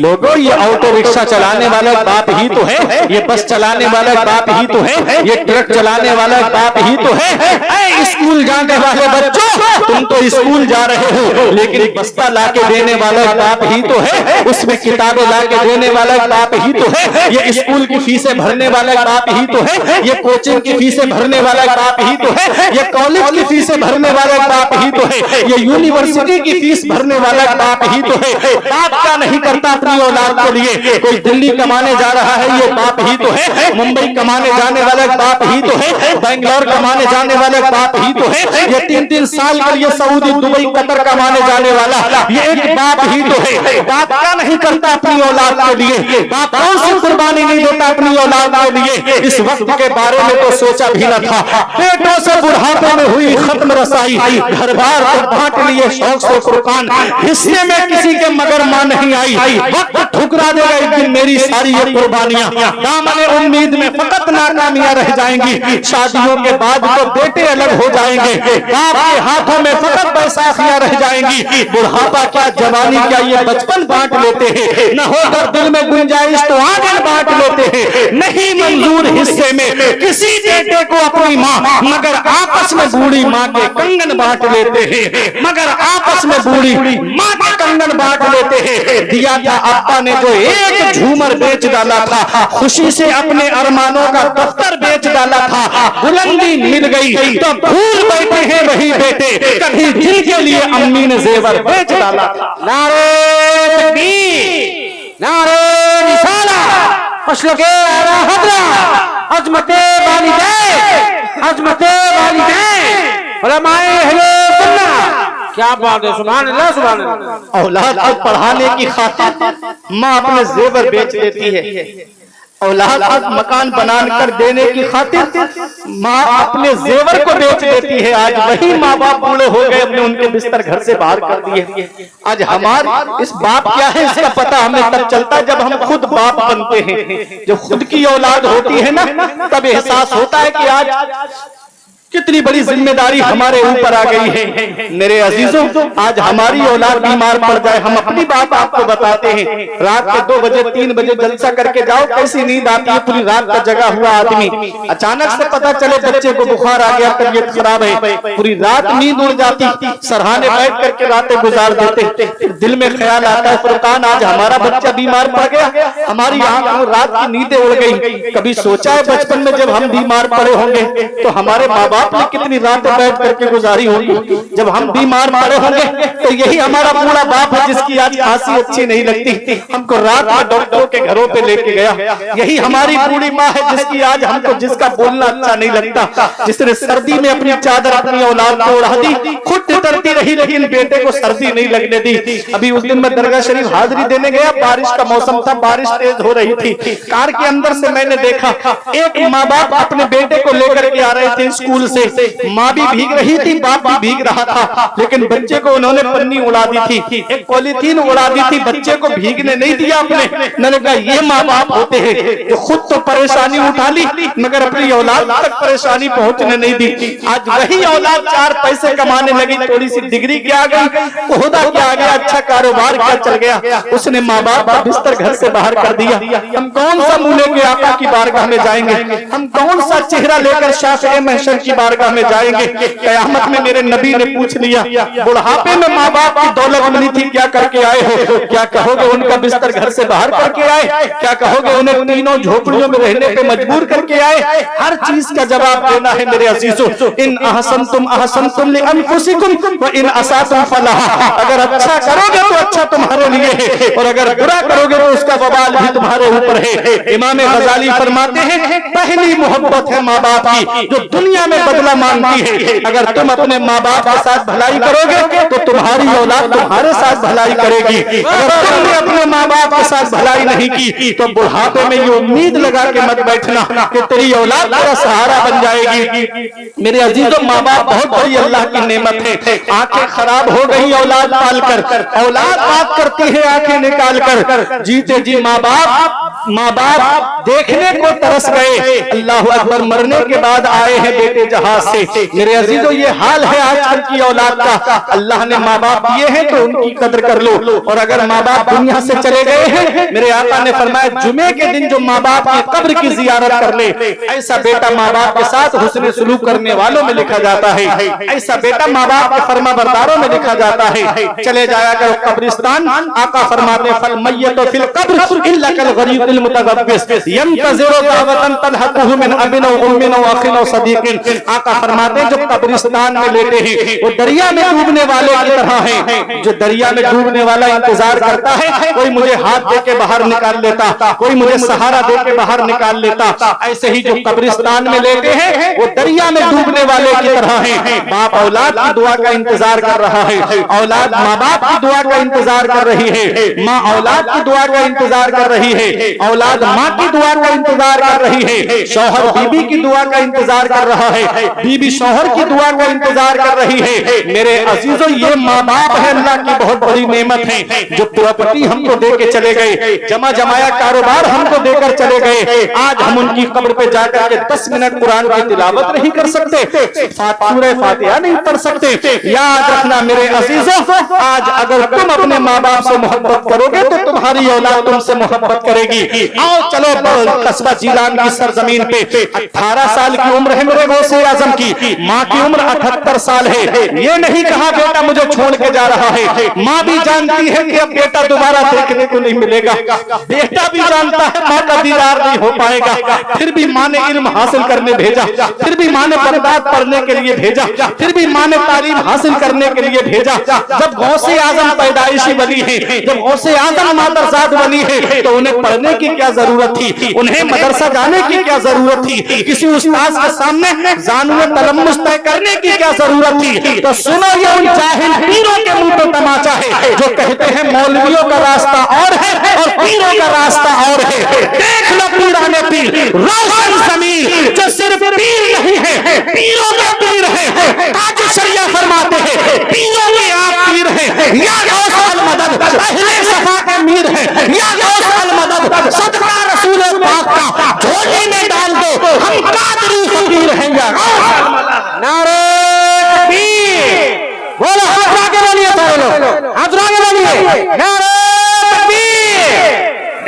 लोगों, ये ऑटो रिक्शा चलाने वाला बाप ही तो है, ये बस चलाने वाला बाप ही तो है, ये ट्रक चलाने वाला बाप ही तो है। स्कूल जाने वाले बच्चों, तुम तो स्कूल जा रहे हो लेकिन बस्ता लाके देने वाला बाप ही तो है, उसमें किताबें लाके देने वाला बाप ही तो है, ये स्कूल की फीसें भरने वाला बाप ही तो है, ये कोचिंग की फीसें भरने वाला बाप ही तो है, ये कॉलेज की फीसें भरने वाला बाप ही तो है, ये यूनिवर्सिटी की फीस भरने वाला बाप ही तो है। बाप क्या नहीं करता अपनी औलाद के लिए। कोई दिल्ली कमाने जा रहा है, ये बाप ही तो है, मुंबई कमाने जाने वाला बाप ही तो है, बेंगलोर कमाने जाने वाला बाप ही तो है, ये 3-3 साल के लिए सऊदी दुबई कतर कमाने जाने वाला ये एक बाप ही तो है। बाप क्या नहीं करता अपनी औलाद के लिए, बाप कौन सी कुर्बानी नहीं देता अपनी औलाद के लिए। इस वक्त के बारे में तो सोचा भी न था, पेटों से बुढ़ापे में हुई खत्म रसाई, घर बार को बांट लिए शौक से फुरकान, हिस्से में किसी के मगर मां नहीं आई, वक्त ठुकरा देगा एक दिन मेरी सारी ये कुर्बानियां। दामन उम्मीद में फकत नाकामियां रह जाएंगी, शादियों के बाद तो बेटे अलग हो जाएंगे, बाप के हाथों में फकत बैसाखियां रह जाएंगी। बुढ़ापा क्या जवानी क्या ये बचपन बांट लेते हैं, न होकर दिल में गुंजाइश तो आंगन बांट लेते हैं। नहीं मंजूर हिस्से में किसी बेटे को अपनी माँ, मगर आपस में बूढ़ी माँ के कंगन बांट लेते हैं, मगर आपस में बूढ़ी माँ के कंगन बांट लेते हैं। दिया था अब्बा ने जो एक झूमर बेच डाला था, खुशी से अपने अरमानों का दफ्तर बेच डाला था, बुलंदी मिल गई तो भूल बैठे हैं वही बेटे, कभी जिनके लिए अम्मी ने जेवर बेच डाला था। नारे तकबीर, नारे रिसालत, मसलके आला हज़रत, अज़मते वालिदैन, अज़मते वालिदैन, उलमाए अहले सुन्नह। क्या बात है, सुभान अल्लाह, सुभान अल्लाह। औलाद को पढ़ाने की खातिर माँ अपने जेवर बेच देती है। औलाद मकान बनाकर देने की खातिर माँ अपने जेवर को बेच देती है। आज वही माँ बाप बूढ़े हो गए, अपने उनके बिस्तर घर से बाहर कर दिए। आज हमारे इस बाप क्या है इसका पता हमें तब चलता है जब हम खुद बाप बनते हैं। जब खुद की औलाद होती है ना, तब एहसास होता है कि आज कितनी बड़ी जिम्मेदारी हमारे ऊपर आ गई है। मेरे अजीजों, आज हमारी औलाद बीमार पड़ जाए, हम अपनी बात आपको बताते हैं। रात के 2 बजे 3 बजे जलसा करके जाओ, कैसी नींद आती है, पूरी रात का जगा हुआ आदमी, अचानक से पता चले बच्चे को बुखार आ गया, तबीयत खराब है, पूरी रात नींद उड़ जाती, सरहाने बैठ करके रातें गुजार देते। दिल में ख्याल आता है, फुरकान आज हमारा बच्चा बीमार पड़ गया, हमारी रात की नींदें उड़ गई। कभी सोचा है बचपन में जब हम बीमार पड़े होंगे तो हमारे माँ बाप ने कितनी रातें बैठ करके गुजारी होगी। जब हम बीमार पड़े होंगे तो यही हमारा बूढ़ा बाप है जिसकी आज खांसी अच्छी नहीं लगती, हमको रात में डॉक्टरों के घरों पे लेके गया। यही हमारी बूढ़ी माँ है जिसकी आज हमको जिसका बोलना अच्छा नहीं लगता, जिसने सर्दी में अपनी चादर अपनी औलाद को ओढ़ा दी, खुद डरती रही लेकिन बेटे को सर्दी नहीं लगने दी। अभी उस दिन मैं दरगाह शरीफ हाजिरी देने गया, बारिश का मौसम था, बारिश तेज हो रही थी। कार के अंदर से मैंने देखा एक माँ बाप अपने बेटे को लेकर के आ रहे थे स्कूल से। माँ भी भीग रही थी, बाप भी भीग रहा था, लेकिन बच्चे को उन्होंने पन्नी उड़ा दी थी, एक पॉलीथीन उड़ा दी थी, बच्चे को भीगने नहीं दिया अपने। मैंने कहा ये माँ बाप होते हैं जो खुद तो परेशानी उठा ली मगर अपनी औलाद तक परेशानी पहुंचने नहीं दी। आज वही औलाद 4 पैसे कमाने लगी, थोड़ी सी डिग्री क्या आ गई, ओहदा क्या आ गया, अच्छा कारोबार क्या चल गया, उसने माँ बाप का बिस्तर घर से बाहर कर दिया। हम कौन सा मुंह लेके आका की बारगाह में जाएंगे, हम कौन सा चेहरा लेकर शाफ़िए महशर की बारगाह में जाएंगे। कयामत में मेरे नबी ने पूछ लिया, बुढ़ापे में माँ बाप की दौलत मिली थी, क्या करके आए हो? क्या कहोगे उनका बिस्तर घर से बाहर करके आए? क्या कहोगे उन्हें तीनों झोपड़ियों में रहने पे मजबूर करके आए? हर चीज का जवाब देना है मेरे अजीजों। इन अहसनतुम लिअनफुसिकुम व इन असातुम फलहा। अगर अच्छा करोगे तो अच्छा तुम्हारे लिए है, और अगर बुरा करोगे तो उसका वबाल भी तुम्हारे ऊपर है। इमाम गजाली फरमाते हैं, पहली मोहब्बत है माँ बाप की जो दुनिया में बदला मांगती है। अगर तुम अपने माँ बाप के साथ भलाई करोगे तो तुम्हारी औलाद तुम्हारे साथ भलाई करेगी। अगर तुमने अपने माँ बाप के साथ भलाई नहीं की तो बुढ़ापे में ये उम्मीद लगा के मत बैठना कि तेरी औलाद तेरा सहारा बन जाएगी। मेरे अजीजों, माँ बाप बहुत बड़ी अल्लाह की नेमत है। आंखें खराब हो गई औलाद पालकर, औलाद बात करती है आंखें निकाल कर। जीते जी माँ बाप देखने को तरस गए, अल्लाह अकबर, मरने के बाद आए हैं बेटे जहाज से। मेरे अजीजों, ये हाल है आजकल की औलाद का। अल्लाह ने माँ बाप दिए हैं तो उनकी कदर कर लो, और अगर माँ बाप दुनिया से चले गए हैं, मेरे आका ने फरमाया जुमे के दिन जो माँ बाप की कब्र की जियारत कर ले, ऐसा बेटा माँ बाप के साथ हुस्न सलूक करने वालों में लिखा जाता है, ऐसा बेटा माँ बाप के फरमा बरदारों में लिखा जाता है। चले जाया करो कब्रिस्तान, आका फरमाते फल मय्यत फिल कब्र इल्ला कल गरीबिल मुतगब्बिस यंतज़िरु दावतन तलहकुहु मिन अबिन व उम्मिन व अखिन व सदीकिन। आका फरमाते जो कब्रिस्तान में लेटे हैं वो दरिया में डूबने वाले की तरह हैं। जो दरिया में डूबने वाला इंतजार करता है, कोई मुझे हाथ दे के बाहर निकाल लेता, कोई मुझे सहारा दे के बाहर निकाल लेता, ऐसे ही जो कब्रिस्तान में लेटे हैं वो दरिया में डूबने वाले की तरह हैं। बाप औलाद की दुआ का इंतजार कर रहा है, औलाद माँ बाप की दुआ का इंतजार कर रही है, माँ औलाद की दुआ का इंतजार कर रही है, औलाद माँ की दुआ का इंतजार कर रही है, शौहर बीबी की दुआ का इंतजार कर रहा है, बीबी शौहर की दुआ का इंतजार कर रही है। मेरे अजीजों, ये माँ बाप है अल्लाह की बहुत बड़ी नेमत है। जो प्रॉपर्टी हमको दे के चले गए, जमा जमाया कारोबार हमको देकर चले गए, आज हम उनकी कब्र पे जाकर के 10 मिनट कुरान की तिलावत नहीं कर सकते, सूरह फातिहा नहीं पढ़ सकते। याद रखना मेरे अजीजों, आज अगर तुम अपने माँ बाप से मोहब्बत करोगे तो तुम्हारी औलाद तुमसे मोहब्बत करेगी। आओ चलो कस्बा जीलान की सरजमीन पे 18 साल की उम्र है मेरे गौसे आजम की, माँ की उम्र 78 साल है। ये नहीं कहा बेटा मुझे छोड़ के जा रहा है, माँ भी जानती है कि अब बेटा दोबारा देखने को नहीं मिलेगा, बेटा भी जानता है माँ का दीदार नहीं हो पाएगा, फिर भी माँ ने इल्म हासिल करने भेजा, फिर भी माँ ने बगदाद पढ़ने के लिए भेजा, फिर भी माँ ने तालीम हासिल करने के लिए भेजा। जब गौसे आजम पैदाइशी बनी है, जब गौसे आजम मादरजाद बनी है तो उन्हें पढ़ने की क्या जरूरत थी, उन्हें मदरसा जाने की क्या जरूरत थी, किसी उस्ताद के सामने जानवे तलम्मुस तय करने की क्या जरूरत थी। तो सुनो, ये उन जाहिल पीरों के मुंह पे तमाचा है जो कहते हैं मौलवियों का रास्ता और है और पीरों का रास्ता और है। देख लो पीराने पीर, रोशन ज़मीर जो सिर्फ पीर नहीं है, पीरों का पीर है। ताज शरिया फरमाते हैं पीरों के आप पीर हैं, या गौस अल मदद पहले सफा के मीर है, या गौस अल मदद सदका रसूल पाक का झोली में डाल दो, हम कादरी फकीर हैं। या नारे तकबीर, बोलो हाथ आगे बोलिए, सारे लोग हाथ आगे बोलिए। नारे तकबीर,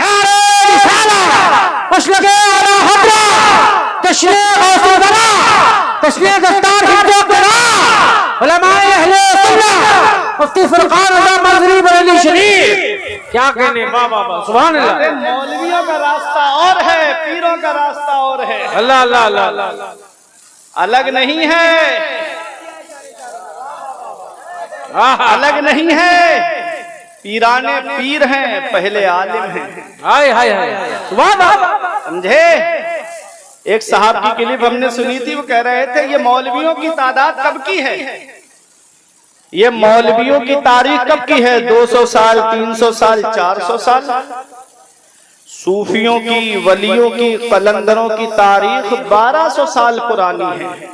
नारे रिसालत, मसलके आला हज़रत, तशरीह गौसे बरा, तशरीह दस्तार हिंदू करा, उलमाए अहले सुन्नत, मुफ्ती फुरकान रज़ा मंजरी बरेली शरीफ। क्या कहने, वाह वाह वाह, सुभान अल्लाह। मौलवियों का रास्ता और है, पीरों का रास्ता और है। अल्लाह अल्लाह अल्लाह, अलग नहीं है, अलग नहीं है। पीराने पीर हैं, पहले आलिम हैं। हाय हाय हाय, सुभान अल्लाह। समझे? एक साहब की क्लिप हमने सुनी थी, वो कह रहे थे ये मौलवियों की तादाद कब की है, ये मौलवियों की तारीख कब की है, 200 साल, 300 साल, 400 साल। सूफियों की, वलियों की, कलंदरों की तारीख 1200 साल पुरानी है।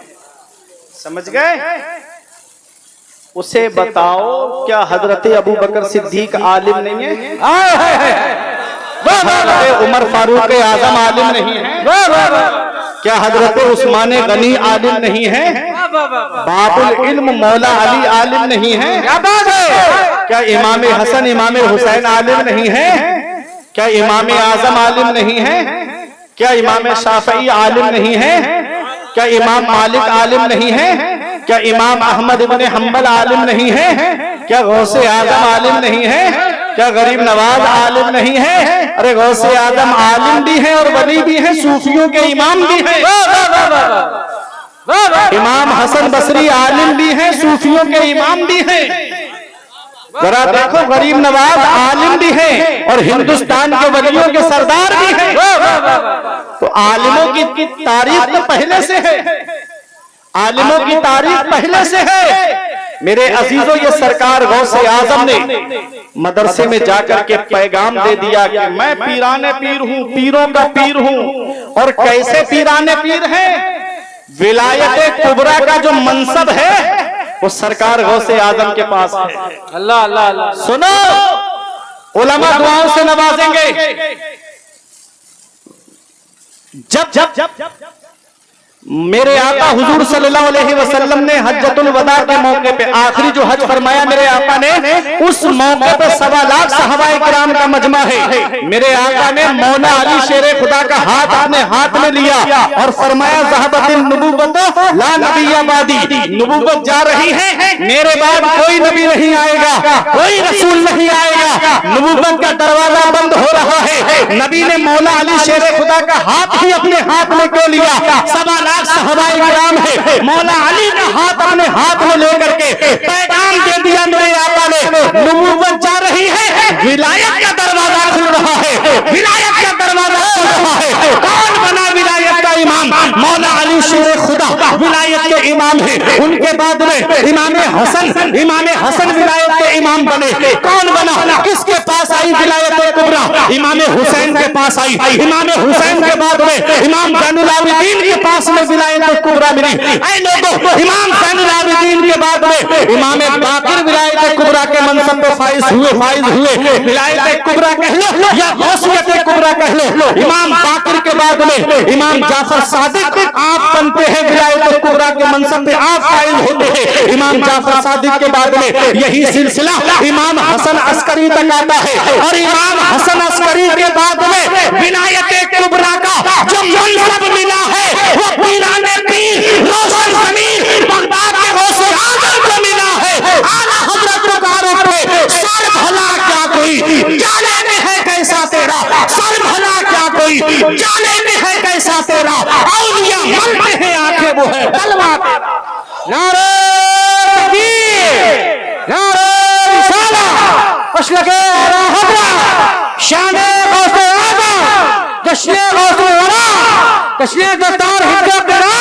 समझ गए? उसे बताओ, क्या हजरत अबू बकर सिद्दीक आलिम नहीं है? हजरत उमर फारूक आजम आलिम नहीं है? क्या हजरत उस्मान गनी आलिम नहीं है? बाबुल इल्म मौला अली आलिम नहीं है? क्या इमाम हसन, इमाम हुसैन आलिम नहीं है? क्या इमाम आजम आलिम नहीं है? क्या इमाम शाफई आलिम नहीं है? क्या इमाम मालिक आलिम नहीं है? क्या इमाम अहमद इब्ने हम्बल आलिम नहीं है? क्या गौसे आजम आलिम नहीं है? क्या गरीब नवाज आलिम नहीं है? अरे गौसे आजम आलिम भी है और वली भी है, सूफियों के इमाम भी है। इमाम हसन बसरी आलिम भी है, सूफियों के इमाम भी है। जरा देखो, गरीब नवाज आलिम भी है और हिंदुस्तान के वलियों के सरदार भी है। तो आलिमों की तारीख तो पहले से है, आलिमों की तारीख पहले से है। मेरे अजीजों, ये सरकार गौसे आजम ने मदरसे में जाकर के पैगाम दे दिया कि मैं पीराने पीर हूँ, पीरों का पीर हूँ। और कैसे पीराने पीर हैं? विलायत कुबरा का जो मनसब है वो सरकार गौसे आजम के पास है। अल्लाह अल्लाह अल्लाह। सुनो, उलमा दुआओं से नवाजेंगे। जब जब जब मेरे आका हुजूर सल्लल्लाहु अलैहि वसल्लम ने हज्जतुल वदा के मौके पे आखिरी जो हज फरमाया मेरे आका ने, उस मौके पे 1.25 लाख सहाबाए किराम का मजमा है। मेरे आका ने मौला अली शेरे खुदा का हाथ अपने हाथ में लिया और फरमाया ज़हबतिन नबुव्वत ला नबिय्य बादी, नबुव्वत जा रही है, मेरे बाद कोई नबी नहीं आएगा, कोई रसूल नहीं आएगा, नबुव्वत का दरवाजा बंद हो रहा है। नबी ने मौला अली शेरे खुदा का हाथ ही अपने हाथ में क्यों लिया? 1.25 लाख सहाबाए किराम है, मौला अली का हाथ अपने हाथ में लेकर के पैगाम दे दिया मेरे आका ने, नबुव्वत जा रही है, विलायत का दरवाजा खुल रहा है, विलायत का दरवाजा खुल रहा है। कौन बना विलायत का इमाम? मौला अली शेरे खुदा विलायत के इमाम है। उनके बाद में इमाम हसन विलायत के इमाम बने। कौन बना? किसके पास आई विलायत कुबरा? इमाम हुसैन के पास आई। इमाम हुसैन के बाद में इमाम ज़ैनुल आबिदीन के पास में विलायत कुबरा मिली। ऐ लोगों, इमाम ज़ैनुल आबिदीन के बाद में इमाम बाकिर विलायत कुबरा के मनसब पे फाइज हुए। विलायत कुबरा कह लो या गौसियत कुबरा कह लो। इमाम बाकिर के बाद में इमाम जाफर सादिक आप बनते हैं, विलायत कुबरा के मनसब पे आप फाइज होते हैं। इमाम जाफर सादिक के बाद में यही सिलसिला इमाम हसन अस्करी तक आता है और इमाम हसन अस्करी के बाद में विलायत कुबरा का जो मनसब मिला है वो पीराने पीर रोशन ज़मीर बगदाद के गौसे आजम को मिला है। आला हज़रत पुकारो पे सर भला क्या कोई जाने में है कैसा तेरा, सर भला क्या कोई जाने में है कैसा तेरा, औलिया मरते हैं आंखें वो है तलवा तेरा। नारे तकबीर, नारे रिसालत, मसलके आला हज़रत, शान गौसे आजम, तशने दस्तार हिंदो करा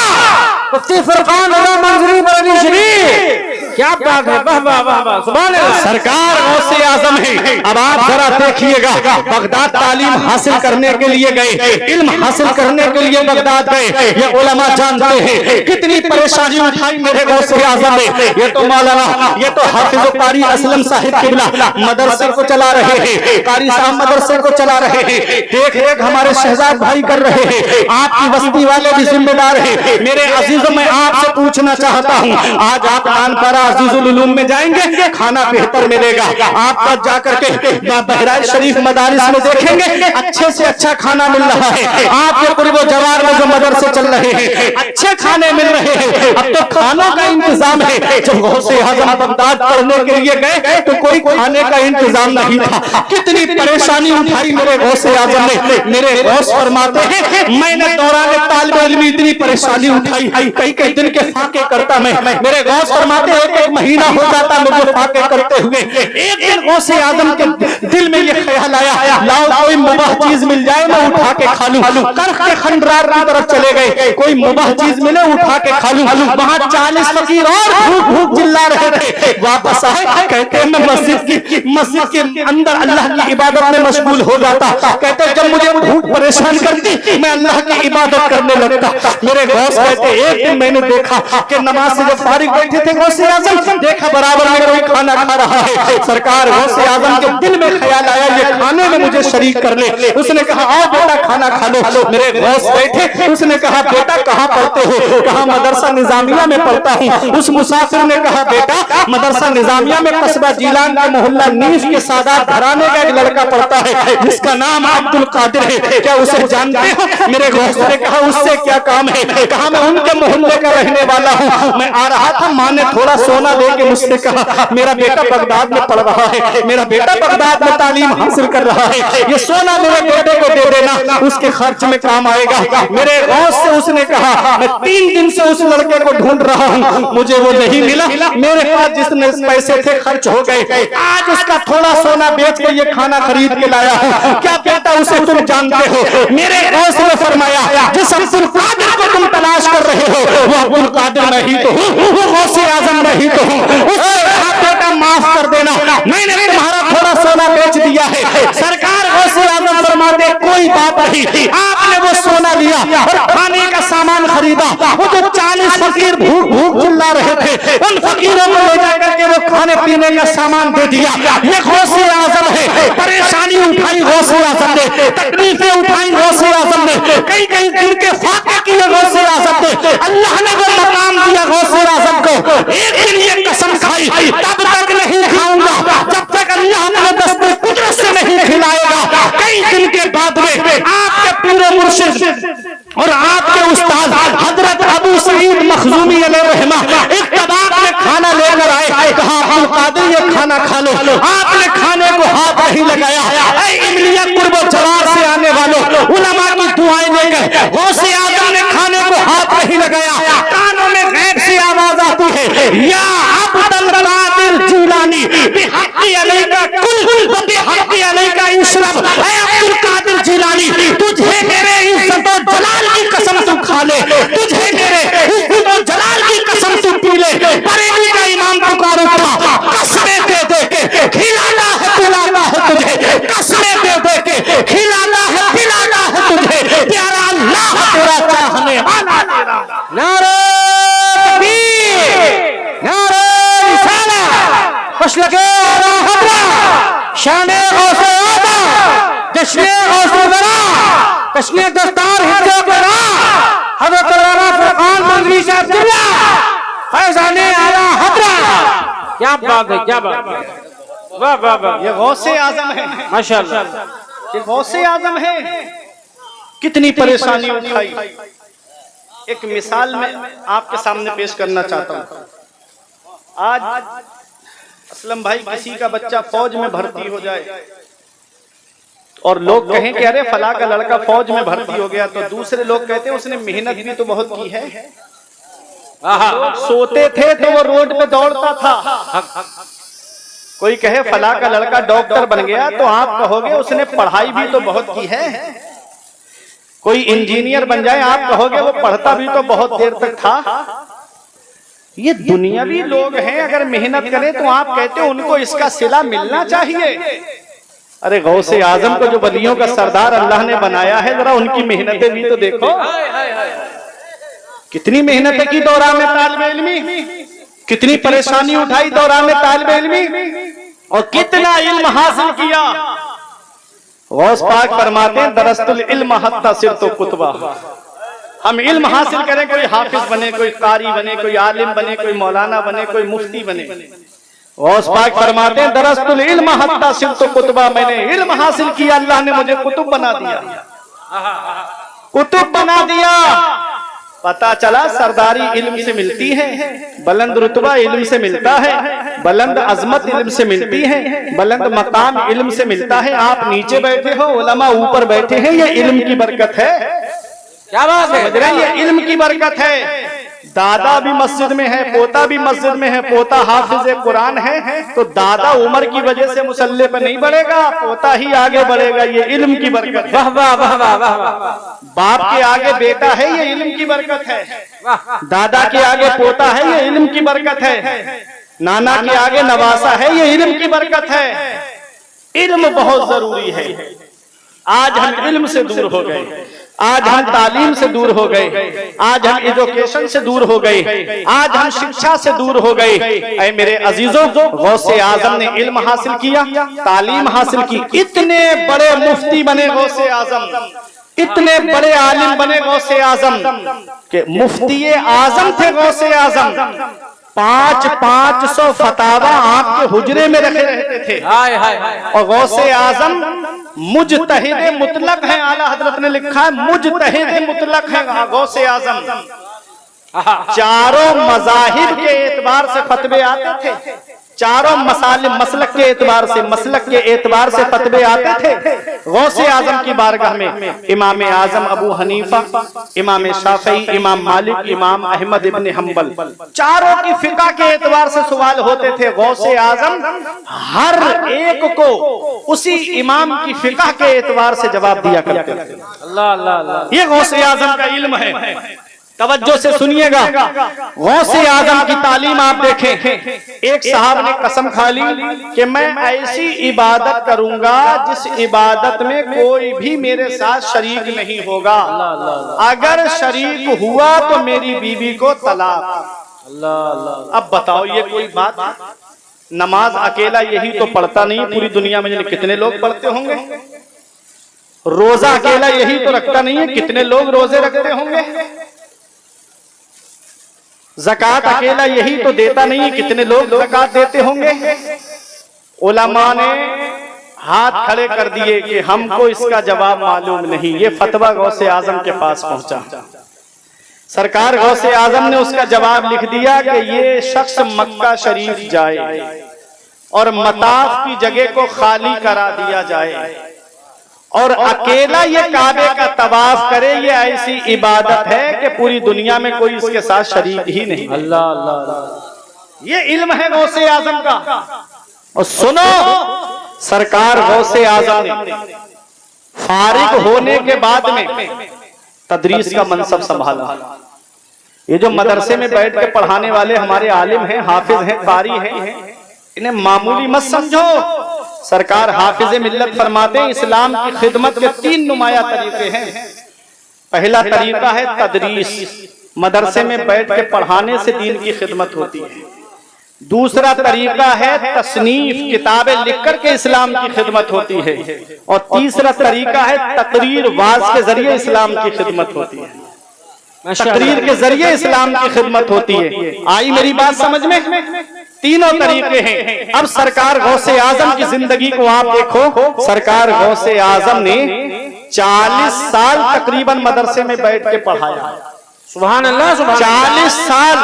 मुफ्ती फरकान रजा मंजरी बरेली शरीफ। क्या बात है, वाह वाह वाह वाह, सुभान अल्लाह। सरकार गौसे आजम है। अब आप जरा देखिएगा, बगदाद तालीम हासिल करने के लिए गए, इल्म हासिल करने के लिए बगदाद गए। ये उलमा जानते हैं कितनी परेशानी उठाई मेरे गौसे आजम ने। ये तो मौलाना, ये तो हाफिज कारी असलम साहिब किबला मदरसे को चला रहे हैं, कारी साहब मदरसे को चला रहे हैं, देख रेख हमारे शहजाद भाई कर रहे हैं, आपकी बस्ती वाले भी जिम्मेदार हैं। मेरे अजीजों, मैं आपसे पूछना चाहता हूँ, आज आप कानपारा अजीजुल उलूम में जाएंगे, खाना बेहतर मिलेगा। आप तक जाकर के बहराइच शरीफ मदारिस में देखेंगे अच्छे से अच्छा खाना मिल रहा है। आपके पूर्व जवार में जो मदरसे चल रहे हैं अच्छे खाने मिल रहे हैं। अब तो खानों का इंतजाम है। जब गौसे आजम बगदाद पढ़ने के लिए गए तो कोई खाने का इंतजाम नहीं था। कितनी परेशानी उठाई मेरे गौसे आजम ने। मेरे गौस फरमाते हैं, मैंने दौरान तालिब इल्म इतनी परेशानी उठाई, कई कई दिन के फाके करता मैं। मेरे गौस फरमाते हैं एक महीना हो जाता मुझे फाके करते हुए। एक दिन गौसे आजम के दिल में ये ख्याल आया, लाओ कोई मुबाह चीज मिल जाए मैं उठा के खा लूं। करख के खंडरार की तरफ चले गए, कोई मुबाह चीज मिले उठा के खा लूं। वहां 40 फकीर और भूख भूख चिल्ला रहे थे। वापस आए, कहते मैं मस्जिद के अंदर अल्लाह की इबादत में मशगूल हो जाता। कहते जब मुझे भूख परेशान करती मैं अल्लाह की इबादत करने लगता। मेरे गौस कहते एक दिन मैंने देखा कि नमाज से जब फारिग बैठे थे गौसे आजम, देखा बराबर में कोई खाना खा रहा है। सरकार गौसे आजम के दिल में ख्याल आया ये खाने में मुझे शरीक कर ले। उसने कहा आओ बेटा खाना खा लो। मेरे गौस बैठे, उसने कहा बेटा कहाँ पढ़ते हो? कहा मदरसा निजामिया में पढ़ता हूँ। उस मुसाफिर ने कहा बेटा मदरसा निजामिया में कस्बा जीलान के मोहल्ला नीफ के सादात घराने का एक लड़का पढ़ता है जिसका नाम अब्दुल कादिर है, क्या उसे जानते हो? मेरे गौस ने कहा उससे क्या काम है? कहा मैं उनके मोहल्ले का रहने वाला हूँ। मैं आ रहा था, माँ ने थोड़ा सोना दे के मुझसे कहा मेरा बेटा बगदाद में पढ़ रहा है, मेरा बेटा बगदाद में तालीम हासिल कर रहा है, ये सोना मेरे बेटे को दे देना, उसके खर्च में काम आएगा। मेरे गौस से उसने कहा मैं 3 दिन से उस लड़के को ढूंढ रहा हूँ, मुझे वो नहीं मिला। मेरे पास जितने पैसे थे खर्च हो गए। आज उसका थोड़ा सोना बेच के ये खाना खरीद के लाया हूँ। क्या बेटा उसे तुम जानते हो? मेरे गौस ने फरमाया जिस अब्दुल कादिर को तुम तलाश कर रहे हो वो अब्दुल कादिर नहीं तो हूँ, वो गौसे आजम नहीं तो हूँ। उससे कहा बेटा माफ कर देना, मैंने तुम्हारा थोड़ा सोना बेच दिया है। सरकार गौसे आजम फरमाते कोई बात नहीं, आपने वो सोना लिया और खाने का सामान खरीदा। वो जो 40 फकीर भूख भूख चिल्ला रहे थे उन फकीरों को ले जाकर के वो खाने पीने का सामान दे दिया। ये गौसे आजम है। परेशानी उठाई गौसे आजम ने, तकलीफें उठाई गौसे आजम ने, कई कई दिन के फाके किए गौसे आजम ने। अल्लाह ने वो मकाम दिया गौसे आजम को। एक दिन ये कसम खाई तब तक नहीं खाऊंगा जब तक अल्लाह अपने दस्ते कुदरत से नहीं खिलाएगा। कई दिन के बाद में आपके पीर मुर्शिद और आपके उस्ताद हजरत अबू सईद मखजूमी अलैहिर्रहमा एक तबाक में खाना लेकर आए। कहा अब्दुल कादिर ये खाना खा लो। आपने खाने को हाथ नहीं लगाया। ऐ इमलिया कुर्ब जवार से आने वालों, उलमा की दुआएं लेकर गौसे आजम ने खाने को हाथ नहीं लगाया। कानों में गैब से आवाज आती है या अब्दुल कादिर जिलानी बिहक़्क़ि अलैका कुल व बिहक़्क़ि अलैका इशरब। ऐ अब्दुल कादिर जिलानी तुझे मेरे इज्जत और जलाल की कसम तू खा ले, तुझे मेरे इज्जत और जलाल की कसम तू पी ले। बरेली का इमाम पुकार उठा, कसमें दे दे के खिलाना है पिलाना है तुझे, कसमें दे दे के खिलाना है पिलाना है तुझे, प्यारा अल्लाह तेरा चाहने वाला तेरा। नारे तकबीर, नारे रिसालत, मशलके आला हज़रत, शाने गौसे आज़म, जश्ने गौसे बरा, जश्ने दस्तार हिंदो बरा, हज़रत अल्लामा फरकान मंजरी साहब जिला, फैज़ाने आला हज़रत। क्या बात है, क्या बात है, वाह वाह वाह। ये गौसे आजम है, माशाअल्लाह, ये गौसे आजम है। कितनी परेशानी उठाई। एक मिसाल में आपके सामने पेश करना चाहता हूँ। आज असलम भाई किसी का बच्चा फौज में भर्ती हो जाए और लोग कहें कि अरे फला का लड़का फौज में भर्ती हो गया, तो दूसरे लोग कहते हैं उसने मेहनत भी तो बहुत की है। लोग सोते थे तो वो रोड पे दौड़ता था। कोई कहे फला का लड़का डॉक्टर बन गया तो आप कहोगे उसने पढ़ाई भी तो बहुत की है। कोई इंजीनियर बन जाए, आप कहोगे वो पढ़ता भी तो बहुत देर तक था। ये दुनियावी लोग हैं, अगर मेहनत करें तो आप कहते हो उनको इसका सिला मिलना चाहिए। अरे गौसे आजम को जो वलियों का सरदार अल्लाह ने बनाया है, जरा उनकी मेहनतें भी तो देखो। कितनी मेहनतें की दौरान तालिब इल्मी, कितनी परेशानी उठाई दौरान तालिब इल्मी, और कितना इल्म हासिल किया। गौस पाक फरमाते हैं दरस्तुल इल्म हत्ता सिरतो कुतबा। हम इल्म हासिल करें, कोई हाफिज बने, कोई कारी बने, कोई आलिम बने, कोई मौलाना बने, कोई मुफ्ती बने। गौस पाक फरमाते हैं दरस्तुल इल्म हत्ता सिरतो कुतबा, मैंने इल्म हासिल किया, अल्लाह ने मुझे कुतुब बना दिया, कुतुब बना दिया। पता चला सरदारी इल्म से मिलती है, बुलंद रुतबा इल्म से मिलता है, बुलंद अजमत इल्म से मिलती है, बुलंद मकाम इल्म से मिलता है। आप नीचे बैठे हो, उलमा ऊपर बैठे हैं, ये इल्म की बरकत है। क्या बात है, समझ रहे हैं? ये इल्म की बरकत है। दादा भी मस्जिद में है, पोता भी मस्जिद में है, पोता हाफिज कुरान है, तो दादा उम्र की वजह से मुसल्ले पर नहीं बढ़ेगा, पोता ही आगे बढ़ेगा। ये इल्म की बरकत है। वाह वाह वाह वाह वाह। बाप के आगे बेटा है, ये इल्म की बरकत है। दादा के आगे पोता है, ये इल्म की बरकत है। नाना के आगे नवासा है, ये इल्म की बरकत है। इल्म बहुत जरूरी है। आज हम इल्म से दूर हो गए, आज हम तालीम से दूर हो गए, आज हम एजुकेशन से दूर हो गए, आज हम शिक्षा से दूर हो गए। ऐ मेरे अजीजों, गौसे आजम ने इल्म हासिल किया, तालीम हासिल की, इतने बड़े मुफ्ती बने गौसे आजम, इतने बड़े आलिम बने गौसे आजम के मुफ्ती आजम थे गौसे आजम। 500 फतावा आपके हुजरे में रखे रहते थे। और गौसे आजम मुजतहिद मुतलक हैं। आला हजरत ने लिखा है मुजतहिद मुतलक हैं गौसे आजम। चारों मजाहिब के एतबार से फतवे आते थे, चारों मसलक के एतबार से, मसलक के एतबार से फतवे आते थे गौसे आजम की बारगाह में। इमाम आजम अबू हनीफा, इमाम शाफई, इमाम मालिक, इमाम अहमद इब्न हम्बल, चारों की फिका के एतबार से सवाल होते थे। गौसे आजम हर एक को उसी इमाम की फिका के एतबार से जवाब दिया करते थे। अल्लाह अल्लाह अल्लाह। ये गौसे आजम का इल्म है। तवज्जो से सुनिएगा, गौसे आजम की तालीम आप देखें। एक साहब ने कसम खा ली कि मैं ऐसी इबादत करूंगा जिस इबादत में कोई भी मेरे साथ शरीक नहीं होगा, अगर शरीक हुआ तो मेरी बीवी को तलाक। अब बताओ ये कोई बात? नमाज अकेला यही तो पढ़ता नहीं, पूरी दुनिया में कितने लोग पढ़ते होंगे। रोजा अकेला यही तो रखता नहीं है, कितने लोग रोजे रखते होंगे। ज़कात अकेला यही तो देता नहीं है, कितने लोग ज़कात देते होंगे। उलमा ने हाथ खड़े कर दिए कि हमको इसका जवाब मालूम नहीं। ये फतवा गौसे आजम के पास पहुंचा। सरकार गौसे आजम ने उसका जवाब लिख दिया कि ये शख्स मक्का शरीफ जाए और मताफ की जगह को खाली करा दिया जाए और अकेला ये काबे का तवाफ करे, ये ऐसी इबादत है कि पूरी दुनिया में कोई इसके साथ शरीक ही नहीं। अल्लाह अल्लाह। ये इल्म है गौसे आजम का। और सुनो, सरकार गौसे आजम ने फारिग होने के बाद में तदरीस का मनसब संभाला। ये जो मदरसे में बैठ के पढ़ाने वाले हमारे आलिम हैं, हाफिज हैं, कारी हैं, इन्हें मामूली मत समझो। सरकार हाफिज मिल्लत फरमाते हैं इस्लाम की खिदमत के 3 नुमाया तरीके हैं। पहला तरीका है तदरीस, मदरसे में बैठ के पढ़ाने से दीन की खिदमत होती है। दूसरा तरीका है तसनीफ, किताबें लिखकर के इस्लाम की खिदमत होती है। और तीसरा तरीका है तकरीर, वाज के जरिए इस्लाम की खिदमत होती है। तकरीर के जरिए इस्लाम की खिदमत होती है। आई मेरी बात समझ में? तीनों तरीके हैं। अब सरकार गौसे आजम की जिंदगी को आप देखो। सरकार गौसे आजम ने 40 साल तकरीबन मदरसे में बैठ के पढ़ाया। सुभान अल्लाह, सुभान। 40 साल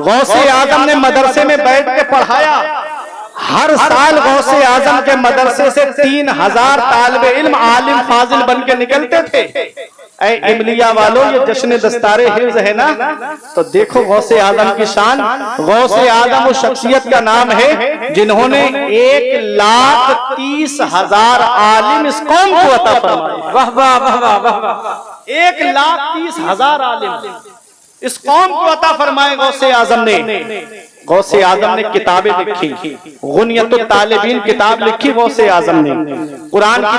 गौसे आजम ने मदरसे में बैठ के पढ़ाया। हर साल गौसे आजम के मदरसे से 3000 तालिबे इल्म, आलिम, फाजिल बन के निकलते थे। ऐ इमलिया वालों, ये जश्न दस्तारे हिफ्ज है ना, तो देखो गौसे आजम की शान। गौसे आजम उस शख्सियत का नाम है जिन्होंने 1,30,000 आलिम इस कौम को अता फरमाया। वाह वाह वाह वाह वाह। 1,30,000 आलिम इस कौम को अता फरमाए गौसे आजम ने। गौसे आजम ने किताबें लिखी, गुनियतुत तालिबीन किताब लिखी गौसे आजम ने, कुरान की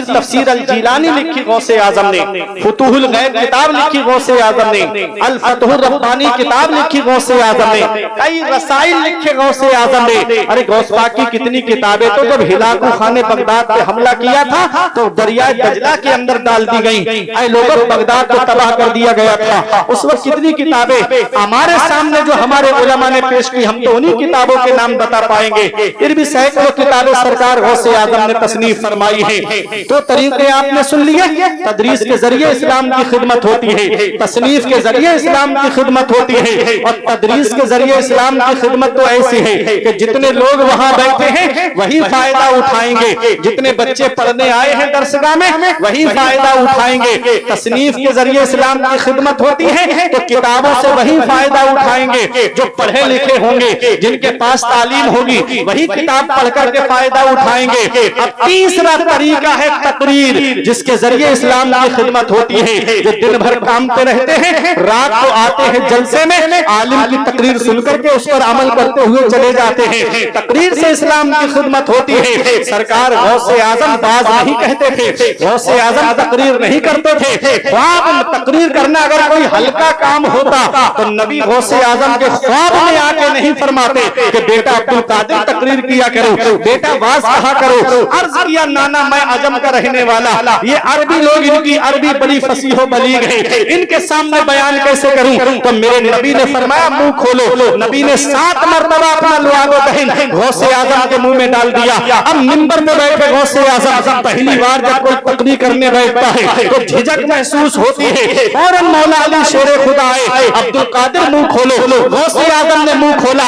तफसीर अल जीलानी लिखी गौसे आजम ने, फुतूहुल गैब किताब लिखी गौसे आजम ने, अल फतहुर रब्बानी किताब लिखी गौसे आजम ने, कई रसाइल लिखे गौसे आजम ने। अरे गौस पाक की कितनी किताबें तो जब हिलाकू खाने बगदाद पे हमला किया था तो दरिया दजला के अंदर डाल दी गई। ऐ लोगों, बगदाद को तबाह कर दिया गया था। उस वक्त कितनी किताबें हमारे सामने जो हमारे उलमा ने पेश की, हम तो उन्हीं किताबों के नाम बता पाएंगे। फिर भी सैकड़ों किताबें सरकार गौसे आजम ने तसनीफ फरमाई है। तो तरीके आपने सुन लिए, तदरीस के जरिए इस्लाम की खिदमत होती है, तसनीफ के जरिए इस्लाम की खिदमत होती है, और तदरीस के जरिए इस्लाम की खिदमत तो ऐसी है कि जितने लोग वहां बैठे हैं वही फायदा उठाएंगे, जितने बच्चे पढ़ने आए हैं दरसगाह में वही फायदा उठाएंगे। तसनीफ के जरिए इस्लाम की खिदमत होती है तो किताबों से वही फायदा उठाएंगे। जो पढ़े लिखे होंगे, जिनके पास तालीम होगी, वही किताब पढ़ करके फायदा उठाएंगे। अब तीसरा तरीका है तकरीर, जिसके जरिए इस्लाम की खिदमत होती है। जो दिन भर काम पे रहते हैं, रात को आते हैं जलसे में, आलिम की तकरीर सुन करके उस पर अमल करते हुए चले जाते हैं। तकरीर से इस्लाम की खिदमत होती है। सरकार गौसे आजम बाज नहीं कहते थे, गौसे आजम तकरीर नहीं करते थे। ख्वाब तकरीर करना अगर कोई हल्का काम होता तो नबी गौसे आजम के ख्वाब में आके नहीं फरमाते कि बेटा अब्दुल कादिर तकरीर किया करो, बेटा वाज कहा करो। अर्ज किया, नाना मैं अजम का रहने वाला, ये अरबी लोग, इनकी अरबी बड़ी फसीहो बलीग है, इनके सामने बयान कैसे करूं? तो मेरे नबी ने फरमाया मुंह खोलो। नबी ने 7 मरतबा अपना लुआब दहन गौसे आजम के मुंह में डाल दिया। अब मिंबर में बैठे गौसे आजम पहली बार जब कोई तकरीर करने बैठता है तो झिझक महसूस होती है। फौरन मौला अली शेरे खुदा आए, अब्दुल कादिर मुंह खोलो। गौसे आजम ने मुंह खोला,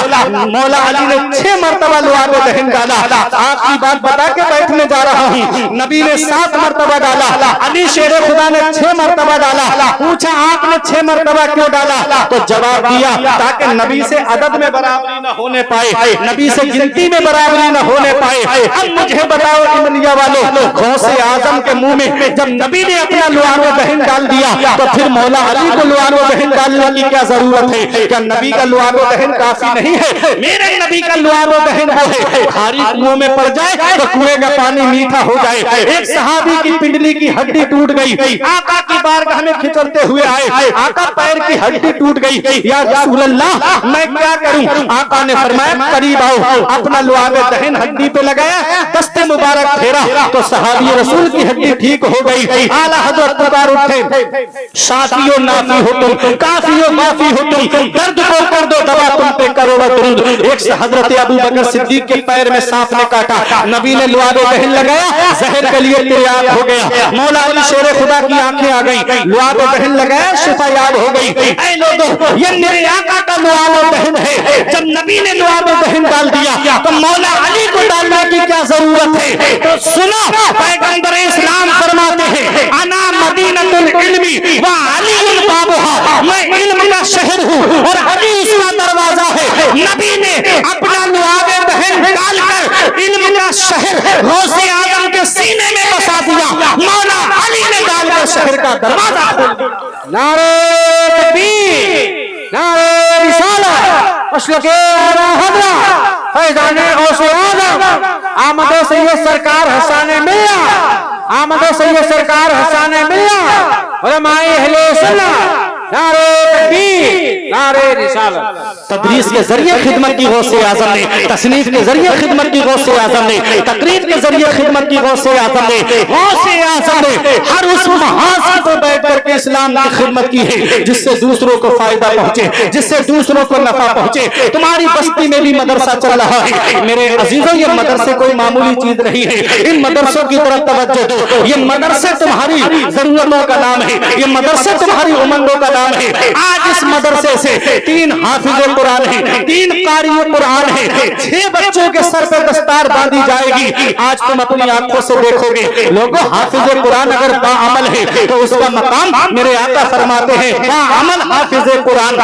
मौला अली ने 6 मरतबा लुआब दहन डाला। आखिरी बात बता के बैठने जा रहा हूँ। नबी ने 7 मरतबा डाला, अली शेरे खुदा ने 6 मरतबा डाला। पूछा आपने 6 मरतबा क्यों डाला? तो जवाब दिया ताकि नबी से अदद में बराबरी न होने पाए, नबी से गिनती में बराबरी न होने पाए। अब मुझे बताओ इमलिया वालों, गौसे आजम के मुंह में जब नबी ने अपना लुआब दहन डाल दिया तो फिर मौला अली को लुआब दहन डालने की क्या जरूरत है? क्या नबी का लुआब दहन काफी नहीं है? मेरे नबी का लुआब दहन वो है, खारी कुएं में पड़ जाए तो कुएं का पानी मीठा हो जाए। एक सहाबी की पिंडली की हड्डी टूट गई, आका की बारगाह में खिचरते हुए आए, आका पैर की हड्डी टूट गई, या रसूल अल्लाह मैं क्या करूं? आका ने फरमाया करीब आओ। अपना लुआब दहन हड्डी पे लगाया, दस्ते मुबारक फेरा तो सहाबी रसूल की हड्डी ठीक हो गई। आला हजरत पुकार उठे, शाफियो नाफी हो तुम, काफियो माफी हो तुम, दर्द को कर दो दवा तुम पे करो दरूद। एक से हजरत अबू बकर सिद्दीक के पैर में सांप ने काटा, नबी ने लुआब दहन लगाया, जहर के लिए तैयार हो गया। मौला अली शेरे खुदा की आंखें आ गई, लुआब दहन लगाया, शिफा याब हो गई। ऐ लोगों, ये मेरे आका का लुआब दहन है। जब नबी ने लुआब दहन डाल दिया तो मौला अली को डालने की क्या जरूरत है? तो सुनो, पैगंबर इस्लाम फरमाते हैं अना मदीनतुल इल्मी व अलीउल बाबुहा, मैं इल्म का शहर हूँ और अली उसका दरवाजा है। नबी ने अपना लुआब दहन डालकर इल्म का शहर गौसे आजम के सीने में बसा दिया। मौला अली ने डालकर शहर का दरवाजा खोल दिया। नारे तकबीर, नारे रिसालत, मशलके आला हज़रत फैज़ाने गौसे आज़म, आमदो सैयद सरकार हसाने मियां, आमदो सैयद सरकार हसाने मियां, उलमाए अहले सुन्नत, नारे तकबीर, नारे रिसालत। तदरीस के जरिए खिदमत की गौसे आजम ने, तसनीफ के जरिए खिदमत की गौसे आजम ने, तकरीर के जरिए खिदमत की गौसे आजम ने, गौसे आजम ने हर उस महाज पर बैठ करके इस्लाम की खिदमत की है जिससे दूसरों को फायदा पहुंचे, जिससे दूसरों को नफा पहुंचे। तुम्हारी बस्ती में भी मदरसा चल रहा है मेरे अजीजों, ये मदरसे कोई मामूली चीज नहीं है। इन मदरसों की तरफ तवज्जो दो। ये मदरसे तुम्हारी जरूरतों का नाम है, ये मदरसे तुम्हारी उमंगों का नाम है। आज इस मदरसे से 3 हाफिज कुरान है, 3 कारी कुरान है, 6 बच्चों के सर पे दस्तार बांधी जाएगी। आज तुम अपनी आंखों से देखोगे। लोगों, हाफिज कुरान अगर बाअमल है तो उसका मकाम मेरे आका फरमाते हैं बाअमल हाफिज कुरान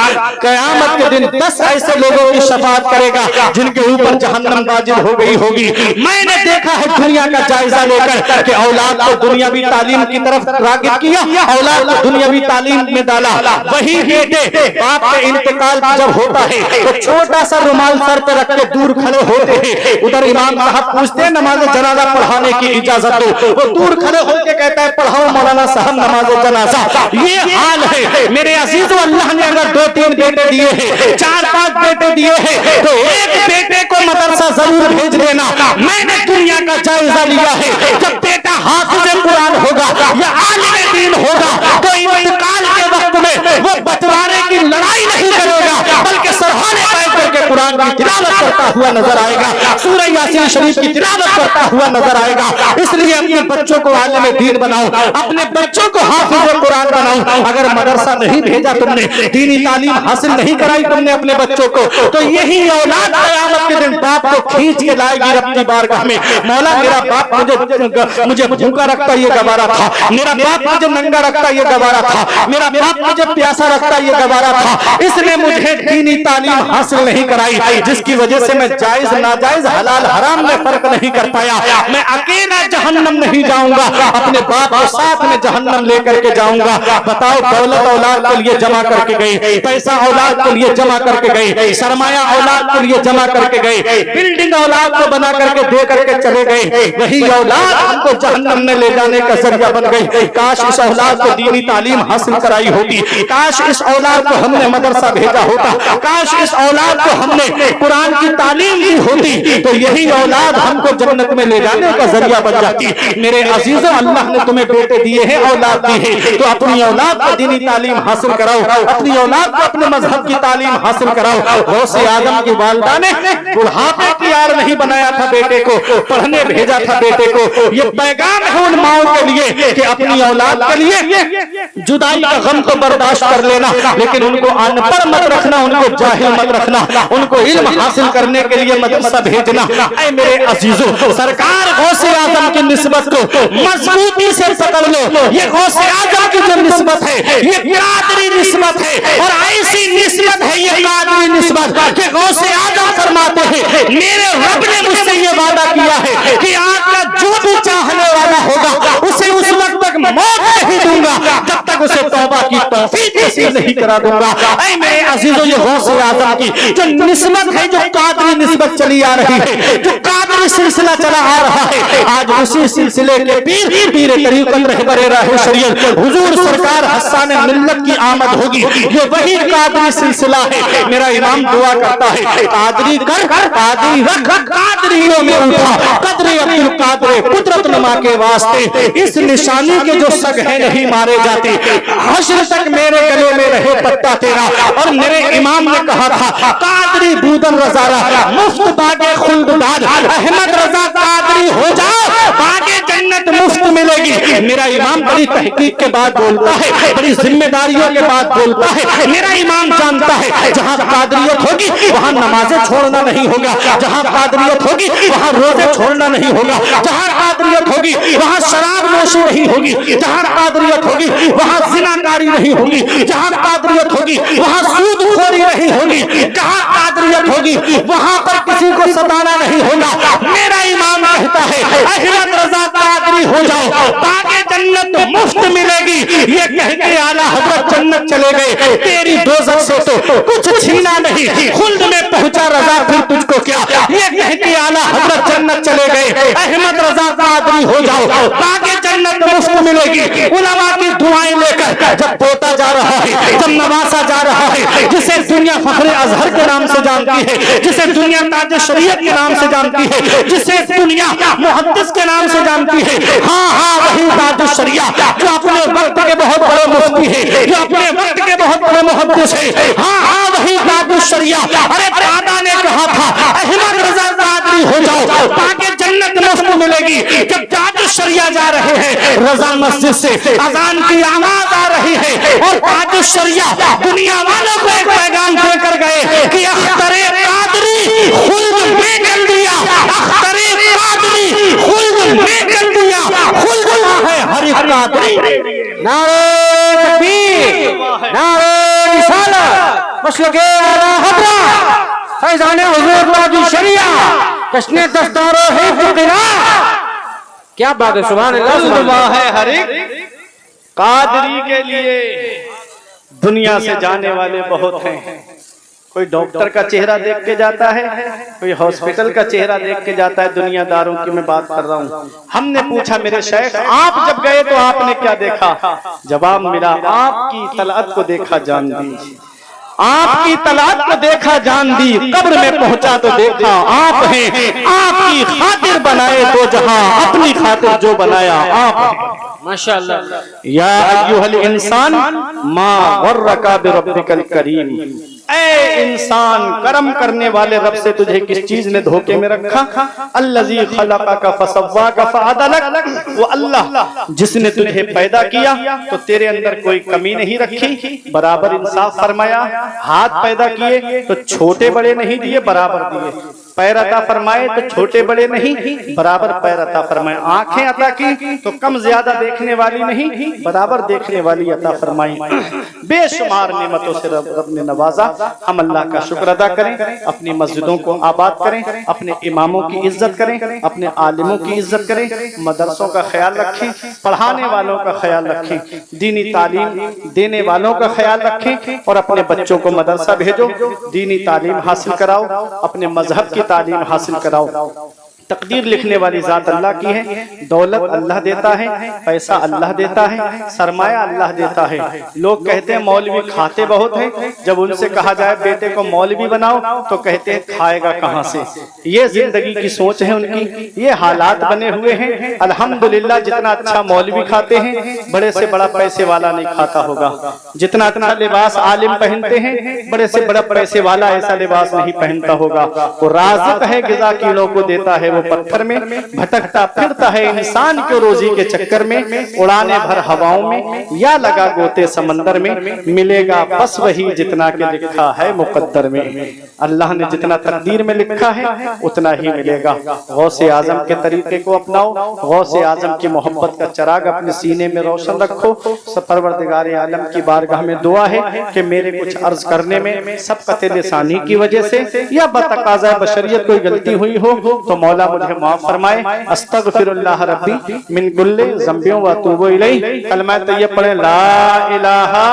कयामत के दिन 10 ऐसे लोगों की शफाअत करेगा जिनके ऊपर जहन्नम वाजिब हो गई होगी। मैंने देखा है दुनिया का जायजा लेकर कि औलाद को दुनियावी तालीम की तरफ रागिब किया, औलाद को दुनियावी तालीम में डाला। वही बेटे बाप का इंतकाल जब होता है तो छोटा सा रुमाल सर पर रख के दूर खड़े होते हैं। उधर इमाम साहब पूछते हैं नमाज जनाजा पढ़ाने की इजाजत दो, वो दूर खड़े होकर कहता है पढ़ाओ मौलाना साहब नमाज जनाजा। ये हाल है मेरे अजीजों, अल्लाह ने अगर 2-3 बेटे दिए हैं, 4-5 बेटे दिए हैं तो एक बेटे को मदरसा जरूर भेज देना। मैंने दुनिया का जायजा लिया है, जब बेटा हाफिज कुरान होगा या आलिम दीन होगा तो इंतकाल के वक्त में वो बंटवारे की लड़ाई नहीं करेगा बल्कि सरहाने पैर करके कुरान की तिलावत करता हुआ नजर आएगा, सूरह यासीन शरीफ की तिलावत करता हुआ नजर आएगा। इसलिए अपने बच्चों को आलिम दीन बनाओ, अपने बच्चों को हाफिज कुरान बनाओ। अगर मदरसा नहीं भेजा तुमने, दीनी तालीम हासिल नहीं कराई तुमने अपने बच्चों को, तो यही औलाद क़यामत के दिन बाप को खींच के लाएगी अपनी बारगाह में। मौला मेरा बाप मुझे भूखा रखता ये गवारा था, मेरा बाप मुझे नंगा रखता ये गवारा था, मेरा बाप मुझे प्यासा रखता ये गवारा था, इसने मुझे दीनी तालीम हासिल नहीं कराई, जिसकी वजह से मैं जायज नाजायज हलाल हराम में फर्क नहीं कर पाया। मैं अकेला जहन्नम नहीं जाऊंगा, अपने बाप को साथ में जहन्नम लेकर के जाऊंगा। बताओ, दौलत औलाद के लिए जमा करके गए, पैसा औलाद के लिए जमा करके गए, सरमाया औलाद के लिए जमा करके गए, बिल्डिंग औलाद को बना करके दे करके चले गए, वही औलाद हमको जहन्नम में ले जाने का जरिया बन गई। काश इस औलाद को दीनी तालीम हासिल कराई होती, काश इस औलाद को हमने मदरसा भेजा होता, काश इस औलाद को हमने कुरान की तालीम दी होती, तो यही औलाद हमको जन्नत में ले जाने का जरिया बन जाती। मेरे अजीजों, अल्लाह ने तुम्हें बेटे दिए हैं, औलाद दी है, तो अपनी औलाद को दीनी तालीम हासिल कराओ, अपनी औलाद को अपने मजहब की तालीम हासिल कराओ। गौसे आजम की वालिदा ने बुढ़ापे की आड़ नहीं बनाया था बेटे को, पढ़ने भेजा था बेटे को। ये पैगाम है उन माओ के लिए कि अपनी औलाद के लिए जुदाई का गम तो बर्दाश्त कर लेना, लेकिन उनको अनपढ़ मत रखना, उनको जाहिल मत रखना, उनको इल्म हासिल करने के लिए मदरसा भेजना। ऐ मेरे अजीजों, सरकार गौसे आजम की निस्बत को मजबूती से पकड़ लो। ये गौसे आजम की जो निस्बत है ये कादरी निस्बत है, और ऐसी निस्बत है ये कादरी निस्बत कि गौसे आजम फरमाते हैं मेरे रब ने मुझसे ये वादा किया है कि आपका जो भी चाहने वाला होगा उसे उस वक्त तक मौत नहीं दूंगा जब तक उसे तौबा की तौफीक नसीब नहीं करा दूंगा। ऐ मेरे अजीजों, ये गौसे आजम की जो निस्बत है, जो कादरी निस्बत चली आ रही है, जो कादरी सिलसिला चला आ रहा है, आज उसी सिलसिले के पीर तरीक़त रहबरे राह शरीयत हुजूर सरकार हस्सान मिल्लत की आमद होगी। ये वही कादरी सिलसिला है। मेरा इमाम दुआ करता है कादरी कर कादरी रख, कादरियों में उठा कदरे अब्दुल कादर कुदरत नमा के वास्ते। इस निशानी के जो सग है नहीं मारे जाते, हश्र तक मेरे गले में रहे पत्ता तेरा। और मेरे इमाम ने कहा था कादरी बूदन रज़ा मुफ्त बागे खुल्द दाद, अहमद रजा कादरी हो जाओ बागे जन्नत मुफ्त मिलेगी। मेरा इमाम बड़ी तहकीक के बाद बोलता है, बड़ी जिम्मेदारियों के बाद बोलता है। मेरा इमाम जानता है जहाँ कादरियत होगी वहाँ नमाजें छोड़ना नहीं होगा, जहाँ कादरियत होगी वहाँ रोजे छोड़ना नहीं होगा, जहाँ कादरियत होगी वहाँ शराब नोशी नहीं होगी, जहाँ कादरियत होगी वहाँ ज़िनाकारी नहीं होगी, जहाँ कादरियत होगी वहाँ सूदखोरी नहीं होगी, जहाँ कादरियत होगी वहाँ पर किसी को सताना नहीं होगा। मेरा इमाम कहता है अहमद रजा कादरी हो जाओ ताकि जन्नत मुफ्त मिलेगी। ये कह के आला हजरत जन्नत चले गए, तेरी दोज़ख से तो कुछ छीना नहीं, खुल्द में पहुंचा रजा फिर तुझको क्या। ये कह के आला हजरत जन्नत चले गए, अहमद रजा कादरी हो जाओ ताकि जन्नत मुफ्त मिलेगी। उलमा की दुआएं लेकर जब पोता जा रहा है, जब नवासा जा रहा है, जिसे दुनिया फखरे अजहर के नाम से जानती है, जिसे दुनिया ताज शरीयत के नाम से जानती है, जिसे दुनिया मुहद्दिस के नाम से जानती है, हाँ हाँ वही ताज शरिया जो अपने वक्त के बहुत बड़े मुफ्ती है, जो अपने वक्त के बहुत बड़े मुहद्दिस है, हाँ हाँ वही ताज शरिया। अरे दादा ने कहा था अहमद रजा कादरी हो जाओ ताकि जन्नत मुफ्त मिलेगी। जब ताज शरिया जा रहे हैं, रजा मस्जिद से अजान की आवाज आ रही है और ताज शरिया दुनिया वालों को एक पैगाम देकर गए कि अख्तरे कादरी खुल्द में कर दिया, अख्तरे कादरी खुल्द में कर दिया, खुल्द है हर एक कादरी। नारे तकबीर, नारे रिसालत, मसलके आला हज़रत, फैज़ाने हुज़ूर ताज शरिया, जश्न दस्तारो हिफ्ज़ क़िराअत। क्या बात है, सुभान अल्लाह, सुभान अल्लाह। है हर एक कादरी के लिए। दुनिया से जाने वाले बहुत हैं, कोई डॉक्टर का चेहरा देख के जाता है, कोई हॉस्पिटल का चेहरा देख के जाता है, दुनियादारों की मैं बात कर रहा हूँ। हमने पूछा मेरे शेख आप जब गए तो आपने क्या देखा? जवाब मिला आपकी तलअत को देखा जान दी, आपकी तलात को देखा जान दी, कब्र में पहुंचा तो देखा आप हैं, आपकी खातिर बनाए तो जहां, अपनी खातिर जो बनाया आप हैं। माशाअल्लाह। या अय्युहल इंसान मा गर्रका बिरब्बिकल करीम, ऐ इंसान करम करने वाले रब से तुझे किस चीज ने धोखे में रखा? अल्लज़ी खलक़का फसव्वाका फअदलक, वो अल्लाह जिसने तुझे पैदा किया तो तेरे अंदर कोई कमी नहीं रखी, बराबर इंसाफ फरमाया। हाथ पैदा किए तो छोटे बड़े नहीं दिए, बराबर दिए। पैर अता फरमाए तो छोटे बड़े नहीं, बराबर पैर अता फरमाए। आंखें अता की तो कम ज्यादा देखने वाली नहीं, बराबर देखने वाली अता फरमाई। बेशुमार नेमतों से रब ने नवाजा। हम अल्लाह का शुक्र अदा करें, अपनी मस्जिदों को आबाद करें, अपने इमामों की इज्जत करें, अपने आलिमों की इज्जत करें, मदरसों का ख्याल रखें, पढ़ाने वालों का ख्याल रखें, दीनी तालीम देने वालों का ख्याल रखें और अपने बच्चों को मदरसा भेजो, दीनी तालीम हासिल कराओ, अपने मजहब की तालीम हासिल कराओ। तकदीर लिखने वाली जात अल्लाह की है, दौलत अल्लाह देता है, पैसा अल्लाह देता है, सरमाया अल्लाह देता है। लोग कहते हैं मौलवी खाते बहुत हैं, जब उनसे कहा जाए बेटे को मौलवी बनाओ तो कहते हैं खाएगा कहाँ से। ये जिंदगी की सोच है उनकी, ये हालात बने हुए हैं। अल्हम्दुलिल्लाह जितना अच्छा मौलवी खाते हैं, बड़े से बड़ा पैसे वाला नहीं खाता होगा। जितना अच्छा लिबास आलिम पहनते हैं, बड़े से बड़ा पैसे वाला ऐसा लिबास नहीं पहनता होगा। वो राज़िक़ है, ग़िज़ा कीड़ों को देता है, वो पत्थर में भटकता फिरता है इंसान के रोजी के चक्कर में, उड़ाने भर हवाओं में या लगा गोते समंदर में, मिलेगा बस वही जितना के लिखा है मुकद्दर में। अल्लाह ने जितना तकदीर में लिखा है उतना ही मिलेगा। गौसे आजम के तरीके को अपनाओ, गौसे आजम की मोहब्बत का चिराग अपने सीने में रोशन रखो। परवरदिगार आलम की बारगाह में दुआ है कि मेरे कुछ अर्ज करने में सबकत लिसानी की वजह से या बतकाज़ा बशरियत कोई गलती हुई हो तो मौला मुझे माफ फरमाए। अस्तगफिरुल्लाह रब्बी मिन कुल्ली ज़ंबियों व अतूबु इलैहि। कलमा तैयब पढ़े ला इलाहा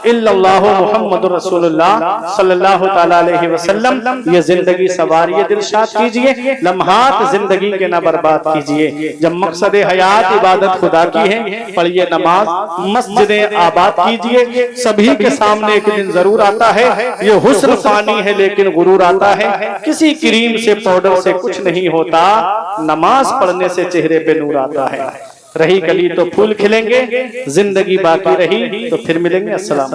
इल्लल्लाहु मुहम्मदुर रसूलुल्लाह सल्लल्लाहु तआला अलैहि वसल्लम। ये जिंदगी सवारिए दिलशाद कीजिए, लम्हात जिंदगी के न बर्बाद कीजिए। जब मकसद हयात इबादत खुदा की है, पढ़िए नमाज, मस्जिदें आबाद कीजिए। सभी के सामने एक दिन जरूर आता है, ये हुस्न फानी है लेकिन गुरूर आता है। किसी क्रीम से पाउडर से कुछ नहीं होता, नमाज पढ़ने से चेहरे पे नूर आता है। रही गली तो फूल खिलेंगे, जिंदगी बाकी रही तो फिर मिलेंगे। अस्सलाम।